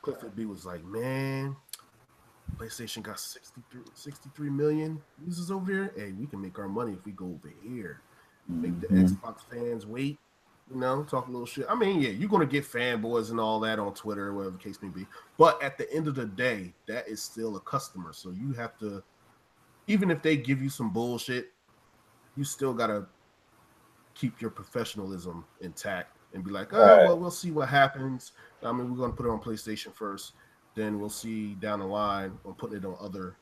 Clifford B was like, man, PlayStation got 63 million users over there. Hey, we can make our money if we go over here. Make the Xbox fans wait, you know, talk a little shit. I mean, yeah, you're going to get fanboys and all that on Twitter, whatever the case may be. But at the end of the day, that is still a customer. So you have to, even if they give you some bullshit, you still got to keep your professionalism intact and be like, well, we'll see what happens. I mean, we're going to put it on PlayStation first. Then we'll see down the line on putting it on other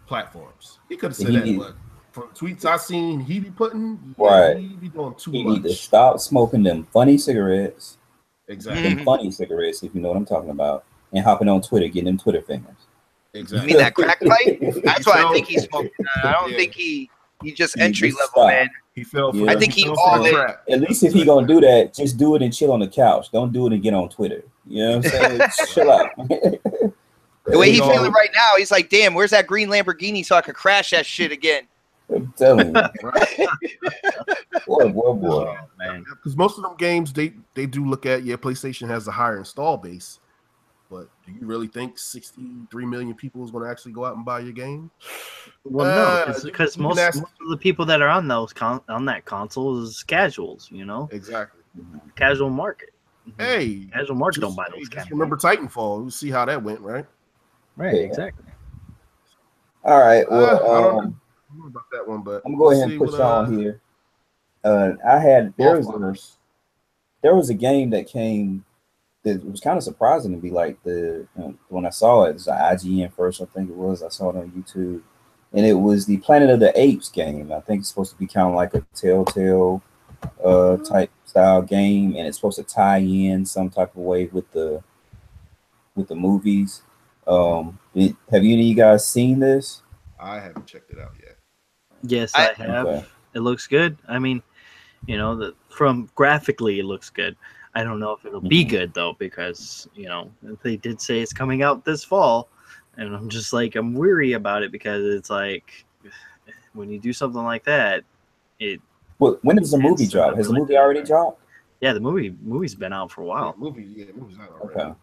platforms. He could have said that, but from tweets I seen, he be putting, he be doing too much. He need to stop smoking them funny cigarettes. Exactly. Them funny cigarettes, if you know what I'm talking about. And hopping on Twitter, getting them Twitter fingers. You Exactly. mean that crack pipe? That's what I think he smoked. I don't think he just entry level, man. He fell for I think he all in. At least if he gonna do that, just do it and chill on the couch. Don't do it and get on Twitter. You know what I'm saying? Chill out. The way he's feeling right now, he's like, damn, where's that green Lamborghini so I could crash that shit again? I'm telling you. boy. Man. Because most of them games, they do look at, PlayStation has a higher install base. But do you really think 63 million people is going to actually go out and buy your game? Well, no, because most of the people that are on on that console is casuals, you know? Exactly. Casual market. Hey. Casual market don't buy those just remember Titanfall. We'll see how that went, right? Right, exactly. All right. Well, I don't know about that one, but I'm going to go ahead and put y'all on here. There was a game that came it was kind of surprising to be like when I saw it, it was an IGN first, I think it was. I saw it on YouTube, and it was the Planet of the Apes game. I think it's supposed to be kind of like a Telltale type style game, and it's supposed to tie in some type of way with the movies. Have any of you guys seen this? I haven't checked it out yet. Yes, I have. Okay. It looks good. I mean, you know, from graphically, it looks good. I don't know if it'll be good though, because you know they did say it's coming out this fall, and I'm just like I'm weary about it because it's like when you do something like that, it. Well, when does the movie drop? Has the movie already dropped? Yeah, the movie's been out for a while. Movie's out already. Okay.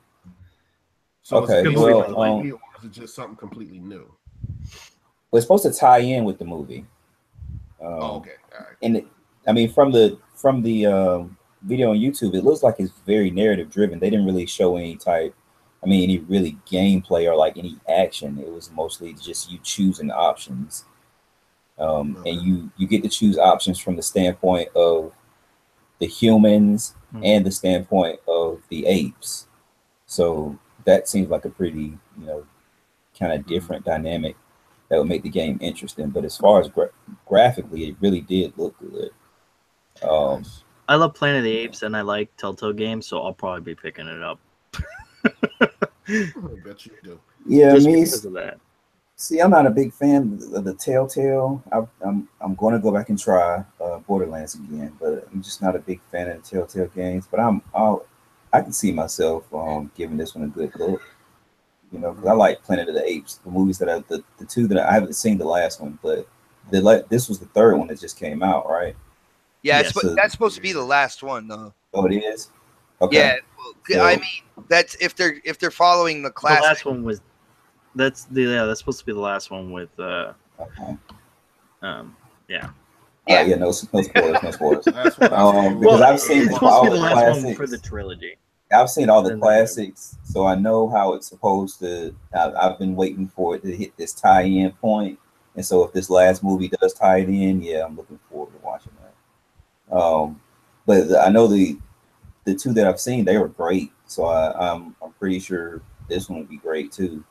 So okay. Is it Well, or is it just something completely new? Well, it's supposed to tie in with the movie. Okay. All right. And I mean, from the video on YouTube, it looks like it's very narrative driven. They didn't really show any really gameplay or like any action. It was mostly just you choosing options, and you get to choose options from the standpoint of the humans and the standpoint of the apes. So that seems like a pretty kind of different dynamic that would make the game interesting. But as far as graphically, it really did look good. I love Planet of the Apes and I like Telltale games, so I'll probably be picking it up. I bet you do. Yeah, just because of that. See, I'm not a big fan of the Telltale. I'm going to go back and try Borderlands again, but I'm just not a big fan of the Telltale games. But I can see myself giving this one a good look. Because I like Planet of the Apes, the movies that the two that I haven't seen the last one, but this was the third one that just came out, right? Yeah, that's supposed to be the last one, though. Oh, it is. Okay. Yeah, I mean that's if they're following the classic. The last one was that's supposed to be the last one with yeah. Yeah, no spoilers, no spoilers. Because I've seen all the last one for the trilogy. I've seen all the classics, so I know how it's supposed to. I've been waiting for it to hit this tie-in point, and so if this last movie does tie it in, yeah, I'm looking forward to watching that. But I know the two that I've seen, they were great, so I'm pretty sure this one would be great too.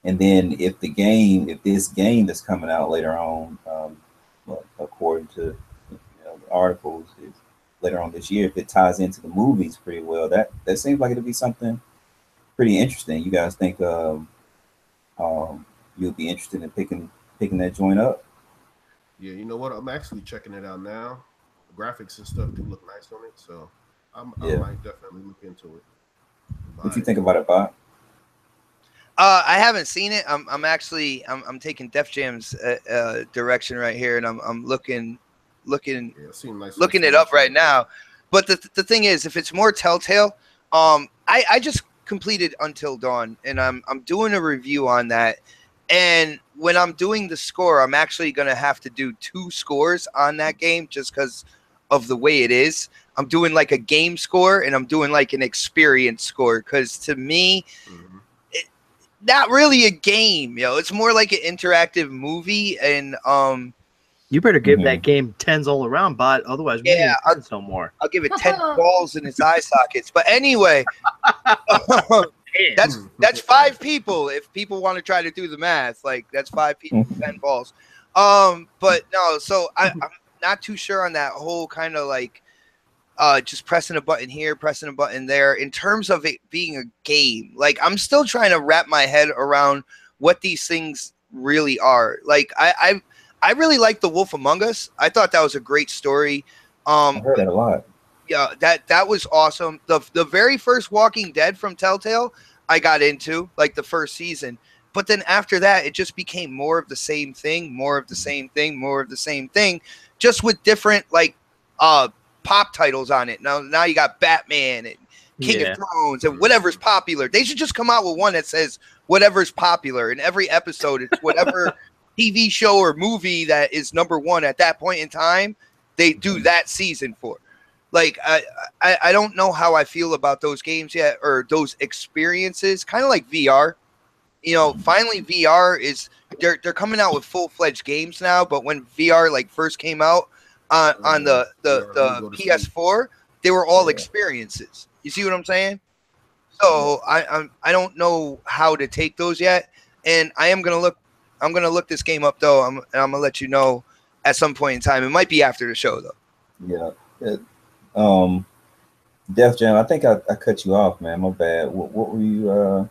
And then if this game that's coming out later on, according to the articles, is later on this year, if it ties into the movies pretty well, that seems like it'll be something pretty interesting. You guys think you'll be interested in picking that joint up? Yeah, you know what? I'm actually checking it out now. The graphics and stuff do look nice on it, so I might definitely look into it. What you think about it, Bob? I haven't seen it. I'm taking Def Jam's direction right here, and I'm looking it up right now. But the thing is, if it's more Telltale, I just completed Until Dawn, and I'm doing a review on that. And when I'm doing the score, I'm actually gonna have to do 2 scores on that game just because of the way it is. I'm doing like a game score, and I'm doing like an experience score, because to me, not really a game, it's more like an interactive movie. And you better give that game 10s all around, Bot. Otherwise, we need 10s no more. I'll give it 10 balls in its eye sockets. But anyway, that's 5 people. If people want to try to do the math, like that's 5 people, 10 balls. But no, so I'm not too sure on that whole kind of like just pressing a button here, pressing a button there. In terms of it being a game, like I'm still trying to wrap my head around what these things really are. Like I really like The Wolf Among Us. I thought that was a great story. I heard that a lot. Yeah, that was awesome. The very first Walking Dead from Telltale, I got into, like the first season. But then after that, it just became more of the same thing, more of the same thing, more of the same thing, just with different like pop titles on it. Now you got Batman and King of Thrones and whatever's popular. They should just come out with one that says whatever's popular. In every episode, it's whatever TV show or movie that is #1 at that point in time, they do that season for. Like I don't know how I feel about those games yet, or those experiences. Kind of like VR. Finally VR is they're coming out with full-fledged games now, but when VR like first came out on the PS4, they were all experiences. You see what I'm saying? So I don't know how to take those yet, and I'm gonna look this game up though. I'm gonna let you know at some point in time. It might be after the show though. Yeah. Def Jam, I think I cut you off, man. My bad. What were you?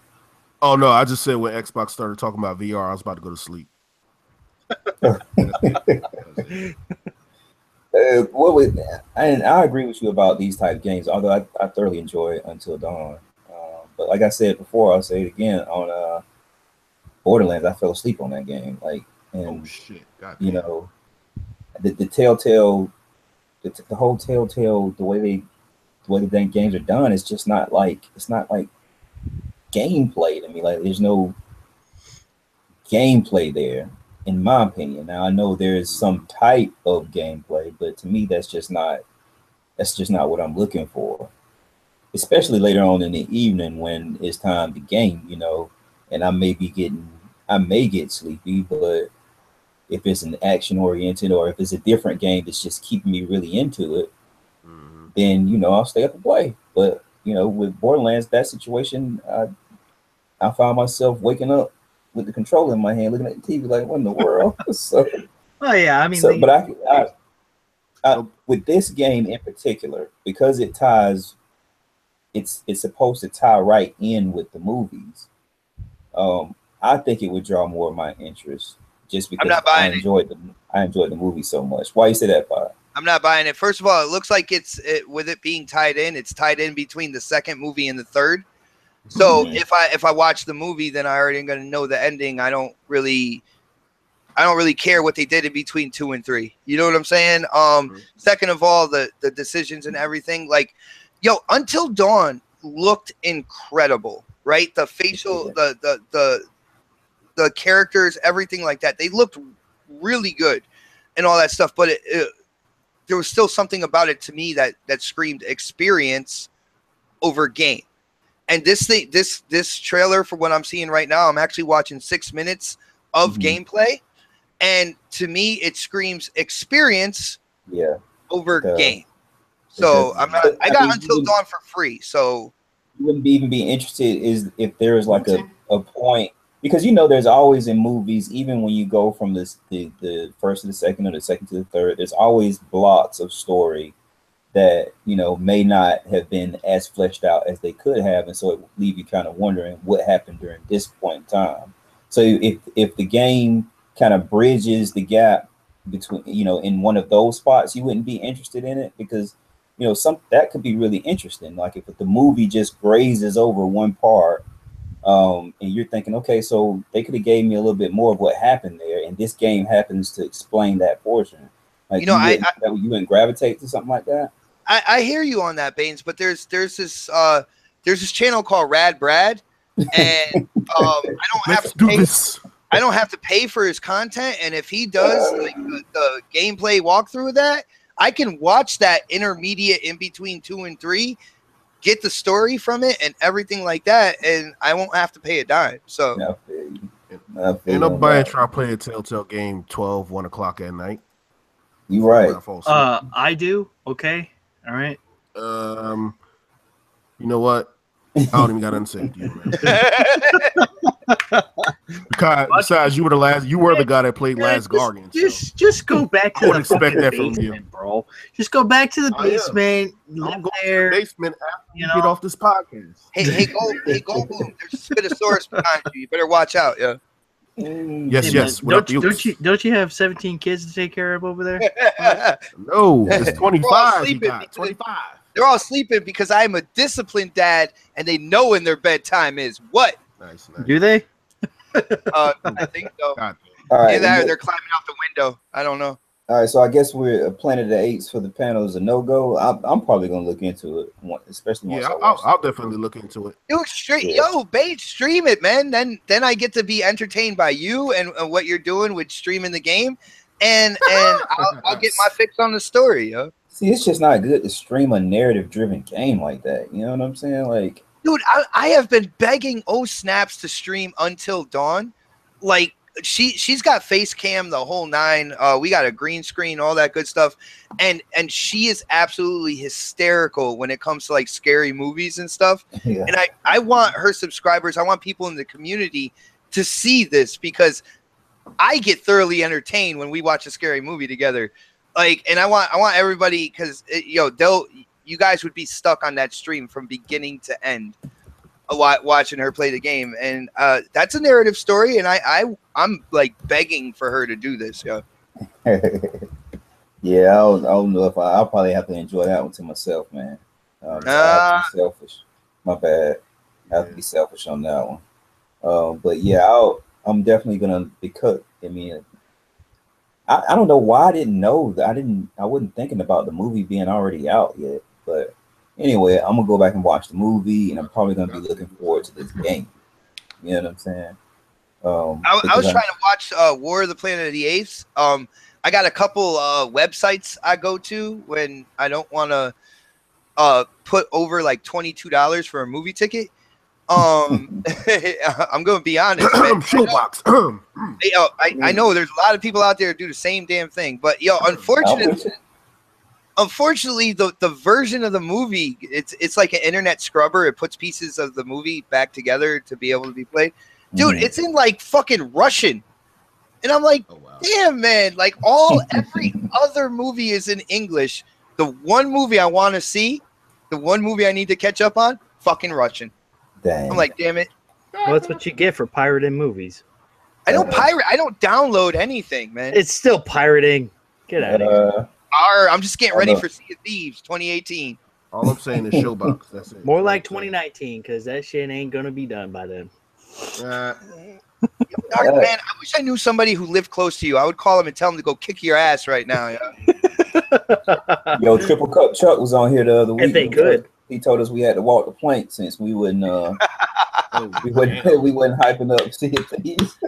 Oh no, I just said when Xbox started talking about VR, I was about to go to sleep. I agree with you about these type of games. Although I thoroughly enjoy Until Dawn, but like I said before, I'll say it again on Borderlands. I fell asleep on that game. Like, and oh shit, God you damn. know, the Telltale, the whole Telltale, the way the games are done, it's just not like gameplay to me. Like, there's no gameplay there, in my opinion. Now I know there is some type of gameplay, but to me, that's just not what I'm looking for. Especially later on in the evening when it's time to game, and I may get sleepy, but if it's an action oriented or if it's a different game that's just keeping me really into it, then I'll stay up and play. But with Borderlands, that situation, I found myself waking up with the controller in my hand, looking at the TV like, what in the world? So, oh yeah, I mean, I with this game in particular, because it ties, it's supposed to tie right in with the movies. I think it would draw more of my interest just because I enjoyed the movie so much. Why you say that, Bob? I'm not buying it. First of all, it looks like with it being tied in, it's tied in between the second movie and the third. So if I watch the movie, then I already am going to know the ending. I don't really care what they did in between 2 and 3. You know what I'm saying? Second of all, the decisions and everything, like, Until Dawn looked incredible, right? The facial, the characters, everything like that. They looked really good and all that stuff, but there was still something about it to me that screamed experience over game. And this trailer, for what I'm seeing right now, I'm actually watching 6 minutes of gameplay, and to me, it screams experience over game. So I got Until Dawn for free. So you wouldn't even be interested if there was like a point, because there's always in movies, even when you go from the first to the second or the second to the third, there's always blocks of story that may not have been as fleshed out as they could have, and so it would leave you kind of wondering what happened during this point in time. So if the game kind of bridges the gap between in one of those spots, you wouldn't be interested in it, because some that could be really interesting. Like if the movie just grazes over one part, and you're thinking, okay, so they could have gave me a little bit more of what happened there, and this game happens to explain that portion. Like you wouldn't gravitate to something like that. I hear you on that, Baines, but there's this channel called Rad Brad, and I don't have to pay for his content, and if he does like the gameplay walkthrough of that, I can watch that intermediate in between 2 and 3, get the story from it and everything like that, and I won't have to pay a dime. So ain't nobody trying to play a Telltale game 1 o'clock at night. You right. I do. Okay. All right. You know what? I don't even got to say to you, man. Besides, you were the guy that played Last Guardian. Just go back to the expect that basement, from you, bro. Just go back to the basement. I'm going to the basement after you get off this podcast. Hey, Goldblum, there's a Spinosaurus behind you. You better watch out, yeah. Yes. Don't you have 17 kids to take care of over there? No, it's 25. 25. They're all sleeping because I'm a disciplined dad, and they know when their bedtime is. What? Nice. Do they? I think so. All right, they're climbing out the window. I don't know. All right, so I guess we're Planet of the Apes for the panel is a no-go. I'm probably gonna look into it, especially once I'll definitely look into it. Dude, Bates, stream it, man. Then I get to be entertained by you and what you're doing with streaming the game, and I'll get my fix on the story, yo. See, it's just not good to stream a narrative-driven game like that. You know what I'm saying? Like, dude, I have been begging Snaps to stream Until Dawn, like she's got face cam, the whole nine. We got a green screen, all that good stuff, and she is absolutely hysterical when it comes to like scary movies and stuff. Yeah. And I want her subscribers, I want people in the community to see this, because I get thoroughly entertained when we watch a scary movie together. Like, and I want everybody, because you guys would be stuck on that stream from beginning to end, watching her play the game. And that's a narrative story, and I'm like begging for her to do this. Yeah. Yeah, I don't know if I'll probably have to enjoy that one to myself, man. I have to be selfish. My bad. I have to be selfish on that one. But yeah, I'm definitely gonna, because I mean, I don't know why I didn't know that. I wasn't thinking about the movie being already out yet. But anyway, I'm gonna go back and watch the movie, and I'm probably gonna be looking forward to this game. You know what I'm saying? I was trying to watch War of the Planet of the Apes. I got a couple websites I go to when I don't want to put over like $22 for a movie ticket. I'm gonna be honest, man. Showbox. I know there's a lot of people out there who do the same damn thing, but unfortunately, the version of the movie, it's like an internet scrubber. It puts pieces of the movie back together to be able to be played. Dude, it's in like fucking Russian, and I'm like, damn, man! Like every other movie is in English. The one movie I want to see, the one movie I need to catch up on, fucking Russian. Dang. I'm like, damn it. Well, that's what you get for pirating movies. I don't pirate. I don't download anything, man. It's still pirating. Get out of here. I'm just getting ready for Sea of Thieves 2018. All I'm saying is Showbox. That's it. More like 2019, because that shit ain't gonna be done by then. Dark, man, I wish I knew somebody who lived close to you. I would call him and tell him to go kick your ass right now. Yeah. Yo, Triple Cup Chuck was on here the other week. If they could. He told us we had to walk the plank since we wouldn't we wasn't hyping up Sea of Thieves.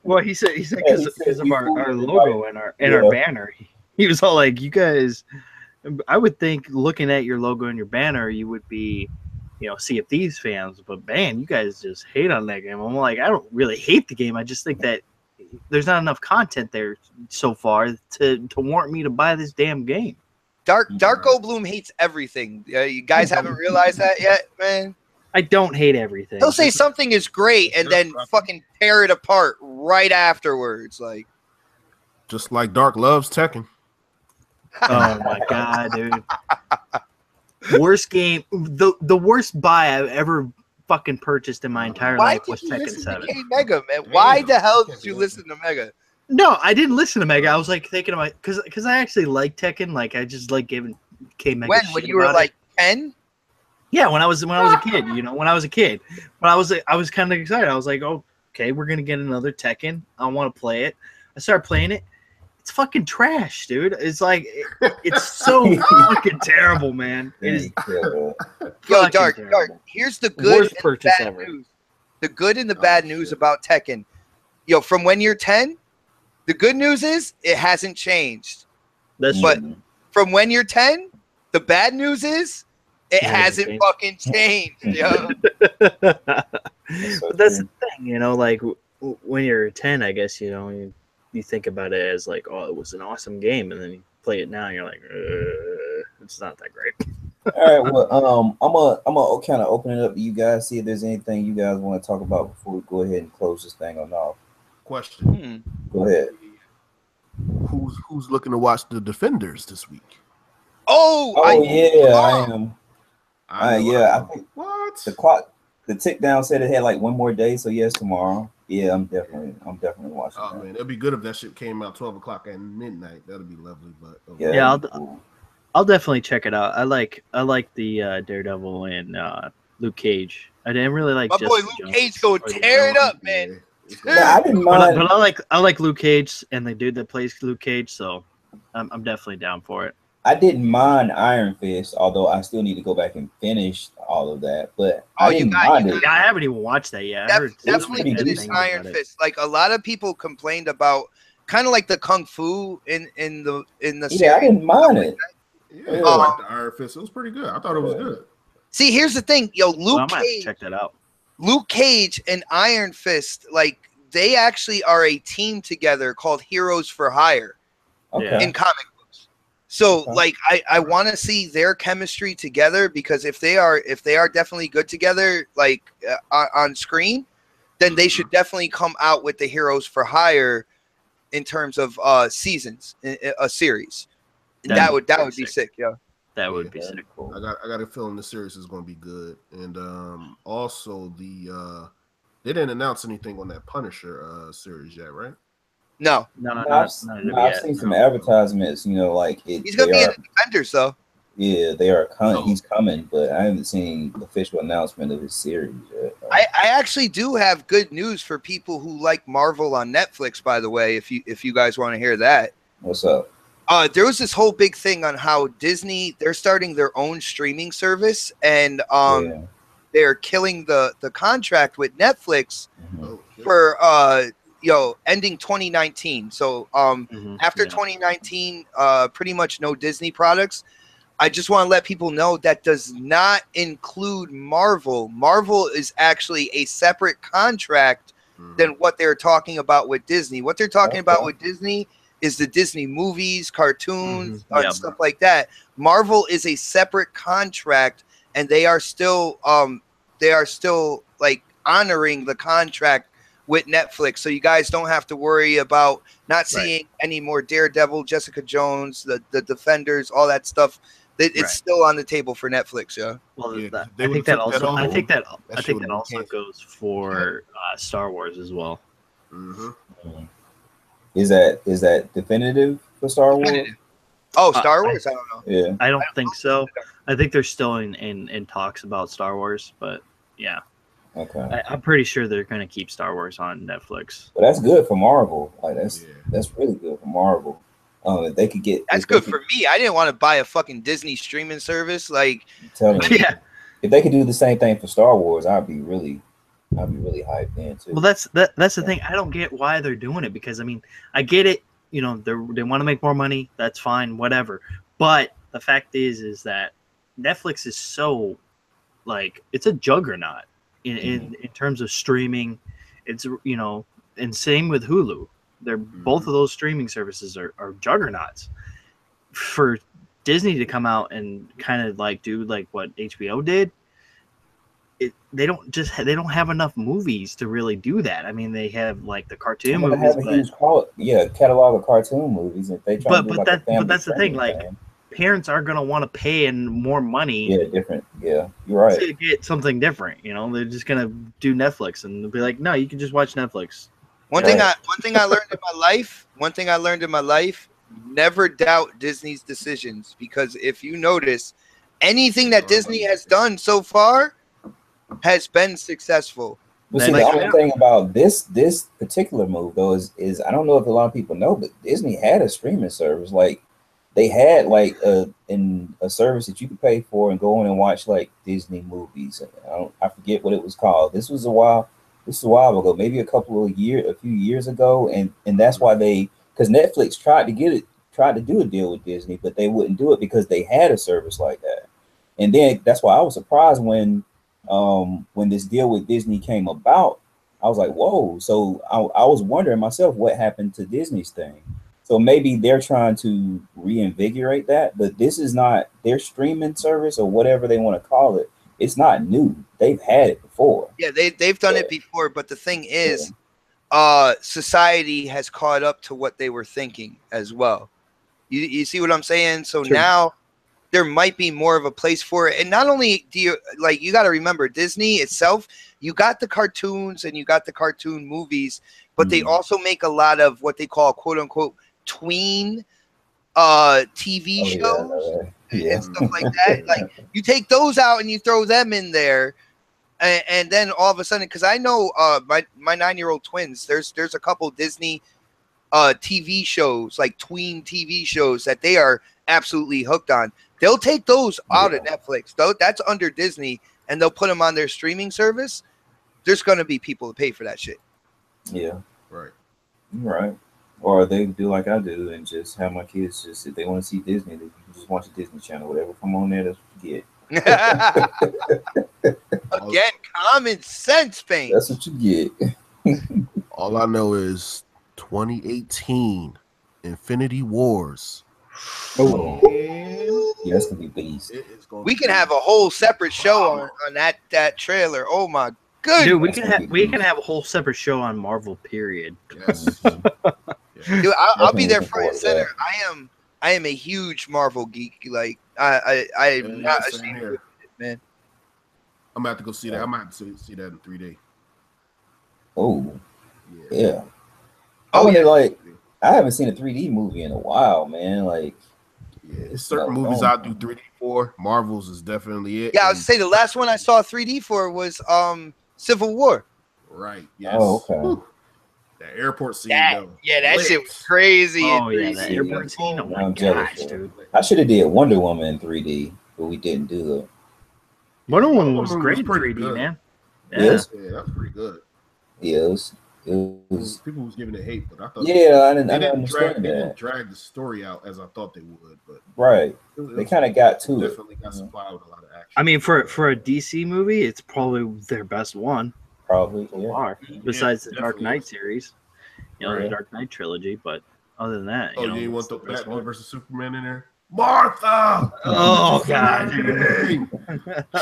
Well, he said because of our logo and our banner. He was all like, you guys, I would think looking at your logo and your banner, you would be, Sea of Thieves fans, but man, you guys just hate on that game. I'm like, I don't really hate the game. I just think that there's not enough content there so far to warrant me to buy this damn game. Darko Bloom hates everything. You guys haven't realized that yet, man? I don't hate everything. He'll say something is great and then fucking tear it apart right afterwards. Like, just like Dark loves Tekken. Oh my god, dude. Worst game, the worst buy I've ever fucking purchased in my entire life was Tekken 7. Mega, man. Why the hell did you listen to Mega? No, I didn't listen to Mega. I was like thinking about, because I actually like Tekken. Like, I just like giving K Mega. When you were like 10? Yeah, when I was a kid. When I was a kid, I was kind of excited. I was like, oh, okay, we're gonna get another Tekken. I want to play it. I started playing it. It's fucking trash, dude. It's like it's so fucking terrible, man. It is. Yo, Dark. Here's the good Worst purchase and the bad ever. news. The good and the bad news about Tekken. Yo, from when you're 10, the good news is it hasn't changed. But from when you're 10, the bad news is it hasn't fucking changed. Yo. But that's the thing, like when you're 10, I guess you think about it as like, oh, it was an awesome game, and then you play it now, and you're like, it's not that great. All right, well, I'm gonna kind of open it up to you guys, see if there's anything you guys want to talk about before we go ahead and close this thing on off. Question. Go ahead. Who's looking to watch the Defenders this week? I am. I think what the clock, the tick down said it had like one more day, so yes, tomorrow. Yeah, I'm definitely watching. Oh man, it'd be good if that shit came out 12 o'clock at midnight. That'd be lovely. But yeah, I'll definitely check it out. I like the Daredevil and Luke Cage. I didn't really like my Jessica boy Luke Jones Cage go tear it up, man. Yeah, I didn't mind. But I like Luke Cage and the dude that plays Luke Cage, so I'm definitely down for it. I didn't mind Iron Fist, although I still need to go back and finish all of that. But I didn't mind it. I haven't even watched that yet. Definitely finished Iron Fist. Like a lot of people complained about, kind of like the Kung Fu in the series. I didn't mind it. Yeah, I like the Iron Fist. It was pretty good. I thought it was good. See, here's the thing, yo, I might have to check that out. Luke Cage and Iron Fist, like they actually are a team together called Heroes for Hire in comic books. So like I want to see their chemistry together, because if they are definitely good together, like on screen, then they should definitely come out with the Heroes for Hire in terms of seasons, a series. That would be sick, yeah. That would be sick. Cool. I got a feeling the series is going to be good, and also they didn't announce anything on that Punisher series yet, right? No, I've seen some advertisements. You know, like he's gonna be in the Defenders, though. Yeah, they are. He's coming, but I haven't seen the official announcement of his series yet. I actually do have good news for people who like Marvel on Netflix. By the way, if you guys want to hear that, what's up? There was this whole big thing on how Disney, they're starting their own streaming service, and they're killing the contract with Netflix for ending 2019. So after 2019, pretty much no Disney products. I just want to let people know that does not include Marvel. Marvel is actually a separate contract than what they're talking about with Disney. What they're talking about with Disney is the Disney movies, cartoons, and stuff like that. Marvel is a separate contract, and they are still like honoring the contract with Netflix. So you guys don't have to worry about not seeing any more Daredevil, Jessica Jones, the Defenders, all that stuff. It's still on the table for Netflix, yeah. Well, I think that also goes for Star Wars as well. Is that definitive for Star Wars? Oh, Star Wars? I don't know. Yeah, I don't think so. I think they're still in talks about Star Wars, but yeah. Okay. I'm pretty sure they're going to keep Star Wars on Netflix. But that's good for Marvel. Like that's really good for Marvel. If they could get that's good for me. I didn't want to buy a fucking Disney streaming service. Like, if they could do the same thing for Star Wars, I'd be really hyped in too. Well, that's the thing. I don't get why they're doing it, because I mean, I get it. You know, they want to make more money. That's fine, whatever. But the fact is that Netflix is so like it's a juggernaut in terms of streaming. It's and same with Hulu. They're both of those streaming services are juggernauts. For Disney to come out and kind of like do like what HBO did, they don't have enough movies to really do that. I mean, they have like the cartoon movies. Have a huge catalog of cartoon movies. If they try but that's the thing. Like, parents are gonna want to pay and more money. Yeah, different. Yeah, you're right. To get something different, they're just gonna do Netflix and they'll be like, no, you can just watch Netflix. One thing I learned in my life, never doubt Disney's decisions, because if you notice, anything that Disney has done so far has been successful. Well, see, the only thing about this particular move though is I don't know if a lot of people know, but Disney had a streaming service. Like they had like a service that you could pay for and go in and watch like Disney movies. I forget what it was called. This was a while ago, maybe a few years ago, and that's why because Netflix tried to do a deal with Disney, but they wouldn't do it because they had a service like that. And then that's why I was surprised when this deal with Disney came about. I was like, whoa. So I was wondering myself what happened to Disney's thing. So maybe they're trying to reinvigorate that, but this is not their streaming service or whatever they want to call it. It's not new. They've had it before. Yeah, they've done it before, but the thing is, society has caught up to what they were thinking as well. You see what I'm saying? So now there might be more of a place for it. And not only do you got to remember Disney itself, you got the cartoons and you got the cartoon movies, but they also make a lot of what they call quote unquote tween TV shows. And stuff like that. Like you take those out and you throw them in there, and then all of a sudden, because I know my 9-year-old twins, there's a couple Disney TV shows, like tween TV shows, that they are absolutely hooked on. They'll take those out of Netflix, though. That's under Disney, and they'll put them on their streaming service. There's gonna be people to pay for that shit. Yeah, right. Or they do like I do and just have my kids just, if they want to see Disney, they can just watch the Disney Channel, whatever come on there, that's what you get. Again, common sense, Pain. That's what you get. All I know is 2018 Infinity Wars. Oh, And yeah, that's gonna be beast. it is going We to can be have a whole separate show on that trailer. Oh my goodness. Dude, That's we can have a whole separate show on Marvel. Period. Yes. Dude, I'll be Definitely there looking front and forward to center. that. I am a huge Marvel geek. Like I'm not Same ashamed here. of it, man. I'm about to go see that. I might have to see that in 3D. Oh, Yeah. yeah. Oh, I wonder, yeah. like, I haven't seen a 3D movie in a while, man. Like, Yeah. Certain movies I do 3D for. Marvel's is definitely it. Yeah, I would say the last one I saw 3D for was Civil War. Right. Yes. Oh, okay. Whew. That airport scene, That though. that Lit. shit was crazy. Oh in yeah, 3D. that airport scene. Oh my I'm jealous, gosh, bro. dude. I should have did Wonder Woman in 3D, but we didn't do it. Wonder Wonder Woman was Woman great was in pretty 3D, good. man. Yes. Yeah. Yeah, that's pretty good. Yeah, it was. People was giving it hate, but I thought Yeah, I they didn't didn't understand they didn't that. drag the story out as I thought they would, but Right. They kind of got to it. definitely got supplied with a lot of action. I mean, for a DC movie, it's probably their best one Probably. so Yeah. far, besides the Dark definitely Knight is. series, the Right. Dark Knight trilogy. But other than that, Oh, you it's want the the best Batman one. versus Superman in there? Martha! Oh god,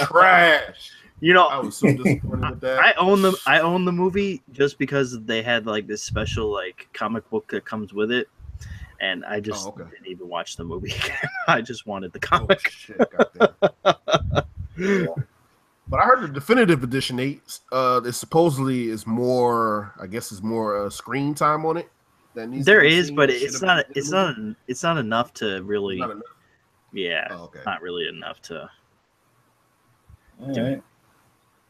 Trash. I I was so disappointed with that. I own the movie just because they had like this special like comic book that comes with it, and I just didn't even watch the movie. I just wanted the Oh, comic. shit, goddamn. Yeah. But I heard the definitive edition, Nate, it supposedly is more, I guess, is more screen time on it. That needs There to be is, seen. but It it's should have not. been in the movie. It's not enough to really. Not enough. Yeah, Oh, okay. not really enough to. All right.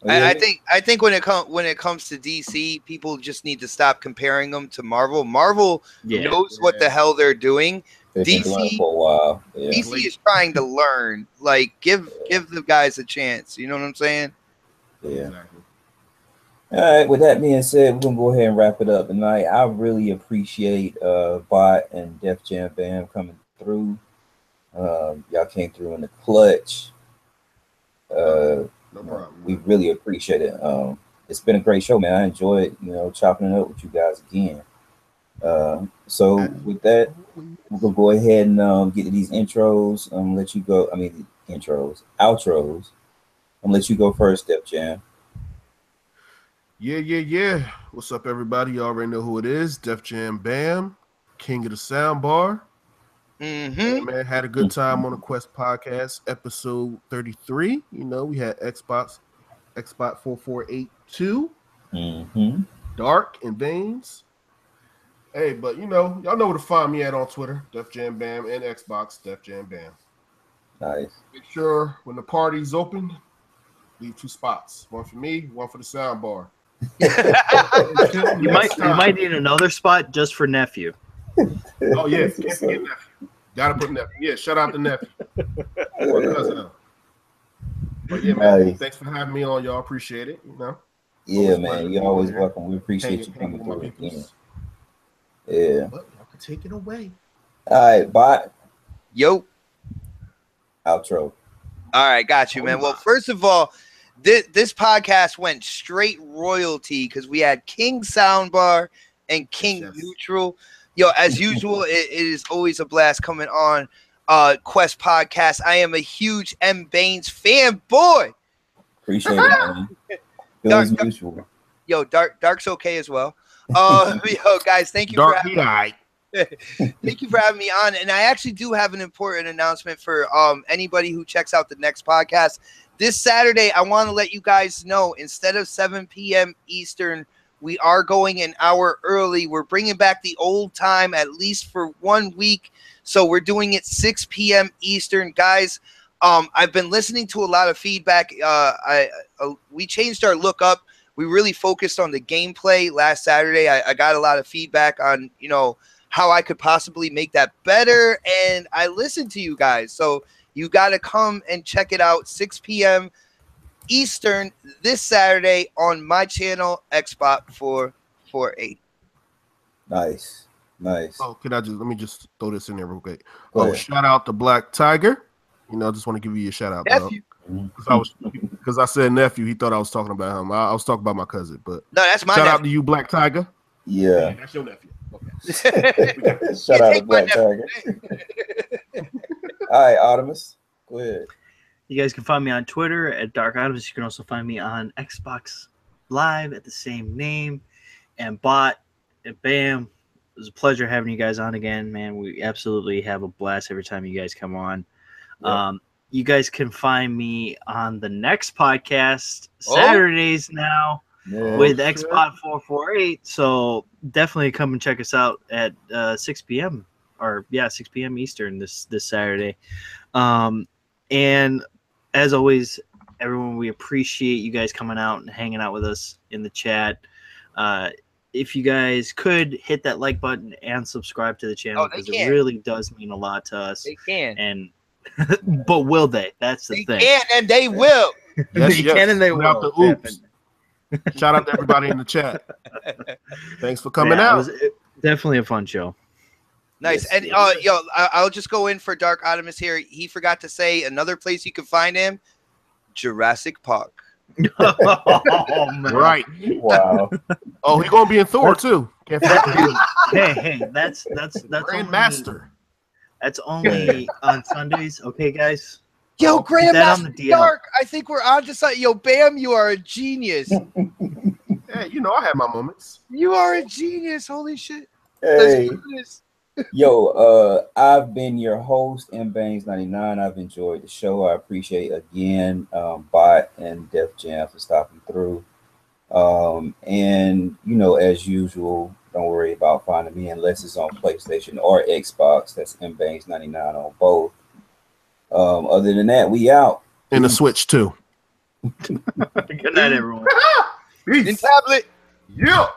I think when it comes to DC, people just need to stop comparing them to Marvel. Marvel Yeah. knows what the hell they're doing. They've been doing it DC for a while. Yeah. DC is trying to learn. Like give the guys a chance. You know what I'm saying? Yeah. Exactly. All right. With that being said, we're gonna go ahead and wrap it up tonight. I really appreciate Bot and Def Jam Bam coming through. Y'all came through in the clutch. No problem. We really appreciate it. It's been a great show, man. I enjoyed, chopping it up with you guys again. So with that, we're gonna go ahead and get to these intros. Let you go. I mean, outros. I'm gonna let you go first, Def Jam. Yeah. What's up, everybody? You already know who it is. Def Jam Bam, King of the Soundbar. Mm-hmm. Yeah, man, had a good time on the Quest podcast, episode 33. We had Xbox 4482, Mm-hmm. Dark and Veins. Hey, but y'all know where to find me at on Twitter, Def Jam Bam, and Xbox, Def Jam Bam. Nice. Make sure when the party's open, leave 2 spots. One for me, one for the soundbar. You might need another spot just for nephew. Oh yeah, can't forget nephew. Gotta put nephew. Yeah, shout out to nephew. Or cousin. But yeah, man. Nice. Thanks for having me on, y'all. Appreciate it. Yeah, Always man. pleasure You're being always here. welcome. We appreciate you Hanging coming with my through again. peoples. Yeah. But y'all can take it away. All right, Bot. Yo. Outro. All right, got you, man. Well, first of all, this podcast went straight royalty because we had King Soundbar and King Yes. Neutral. Yo, as usual, it is always a blast coming on Quest Podcast. I am a huge M. Baines fanboy. Appreciate it, man. Feelings mutual. Yo, Dark's okay as well. Yo, guys, thank you for having me. Thank you for having me on. And I actually do have an important announcement for anybody who checks out the next podcast. This Saturday, I want to let you guys know, instead of 7 p.m. Eastern, we are going an hour early. We're bringing back the old time, at least for 1 week. So we're doing it 6 p.m. Eastern. Guys, I've been listening to a lot of feedback. We changed our look up. We really focused on the gameplay last Saturday. I got a lot of feedback on, how I could possibly make that better. And I listened to you guys. So you got to come and check it out. 6 p.m. Eastern this Saturday on my channel, Xbox 448. Nice. Oh, let me just throw this in there real quick. Go ahead. Shout out to Black Tiger. I just want to give you a shout out, bro. Nephew. Because I said nephew, he thought I was talking about him. I was talking about my cousin, but No, that's my shout nephew. out to you, Black Tiger. Yeah. That's your nephew. Okay. Shout out to Take my Black Tiger. All right, Artemis, go ahead. You guys can find me on Twitter at Dark Items. You can also find me on Xbox Live at the same name. And Bot and Bam. It was a pleasure having you guys on again, man. We absolutely have a blast every time you guys come on. Yep. You guys can find me on the next podcast Saturdays now with Xbot 448. So definitely come and check us out at 6 p.m. or 6 p.m. Eastern this Saturday. And as always, everyone, we appreciate you guys coming out and hanging out with us in the chat. If you guys could hit that like button and subscribe to the channel, because it really does mean a lot to us. They can. And but will they? That's the thing. They can and they will. Yes, They can and they Shout out will. to Oops. Shout out to everybody in the chat. Thanks for coming out. It was definitely a fun show. Nice. Yes, And I'll just go in for Dark Optimus here. He forgot to say another place you can find him, Jurassic Park. Oh, man. Right. Wow. Oh, he's gonna be in Thor too. Can't forget. Hey, that's Grandmaster. That's only on Sundays, okay, guys? Yo, Put that on the Grandmaster DL. Dark. I think we're on to something. Yo, Bam, you are a genius. Yeah, you know I have my moments. You are a genius. Holy shit. Hey, Let's do this. yo, I've been your host, MBangs99. I've enjoyed the show. I appreciate again Bot and Def Jam for stopping through. And as usual, don't worry about finding me unless it's on PlayStation or Xbox. That's MBangs99 on both. Other than that, we out. And the Switch too. Good night, everyone. In tablet. Yeah.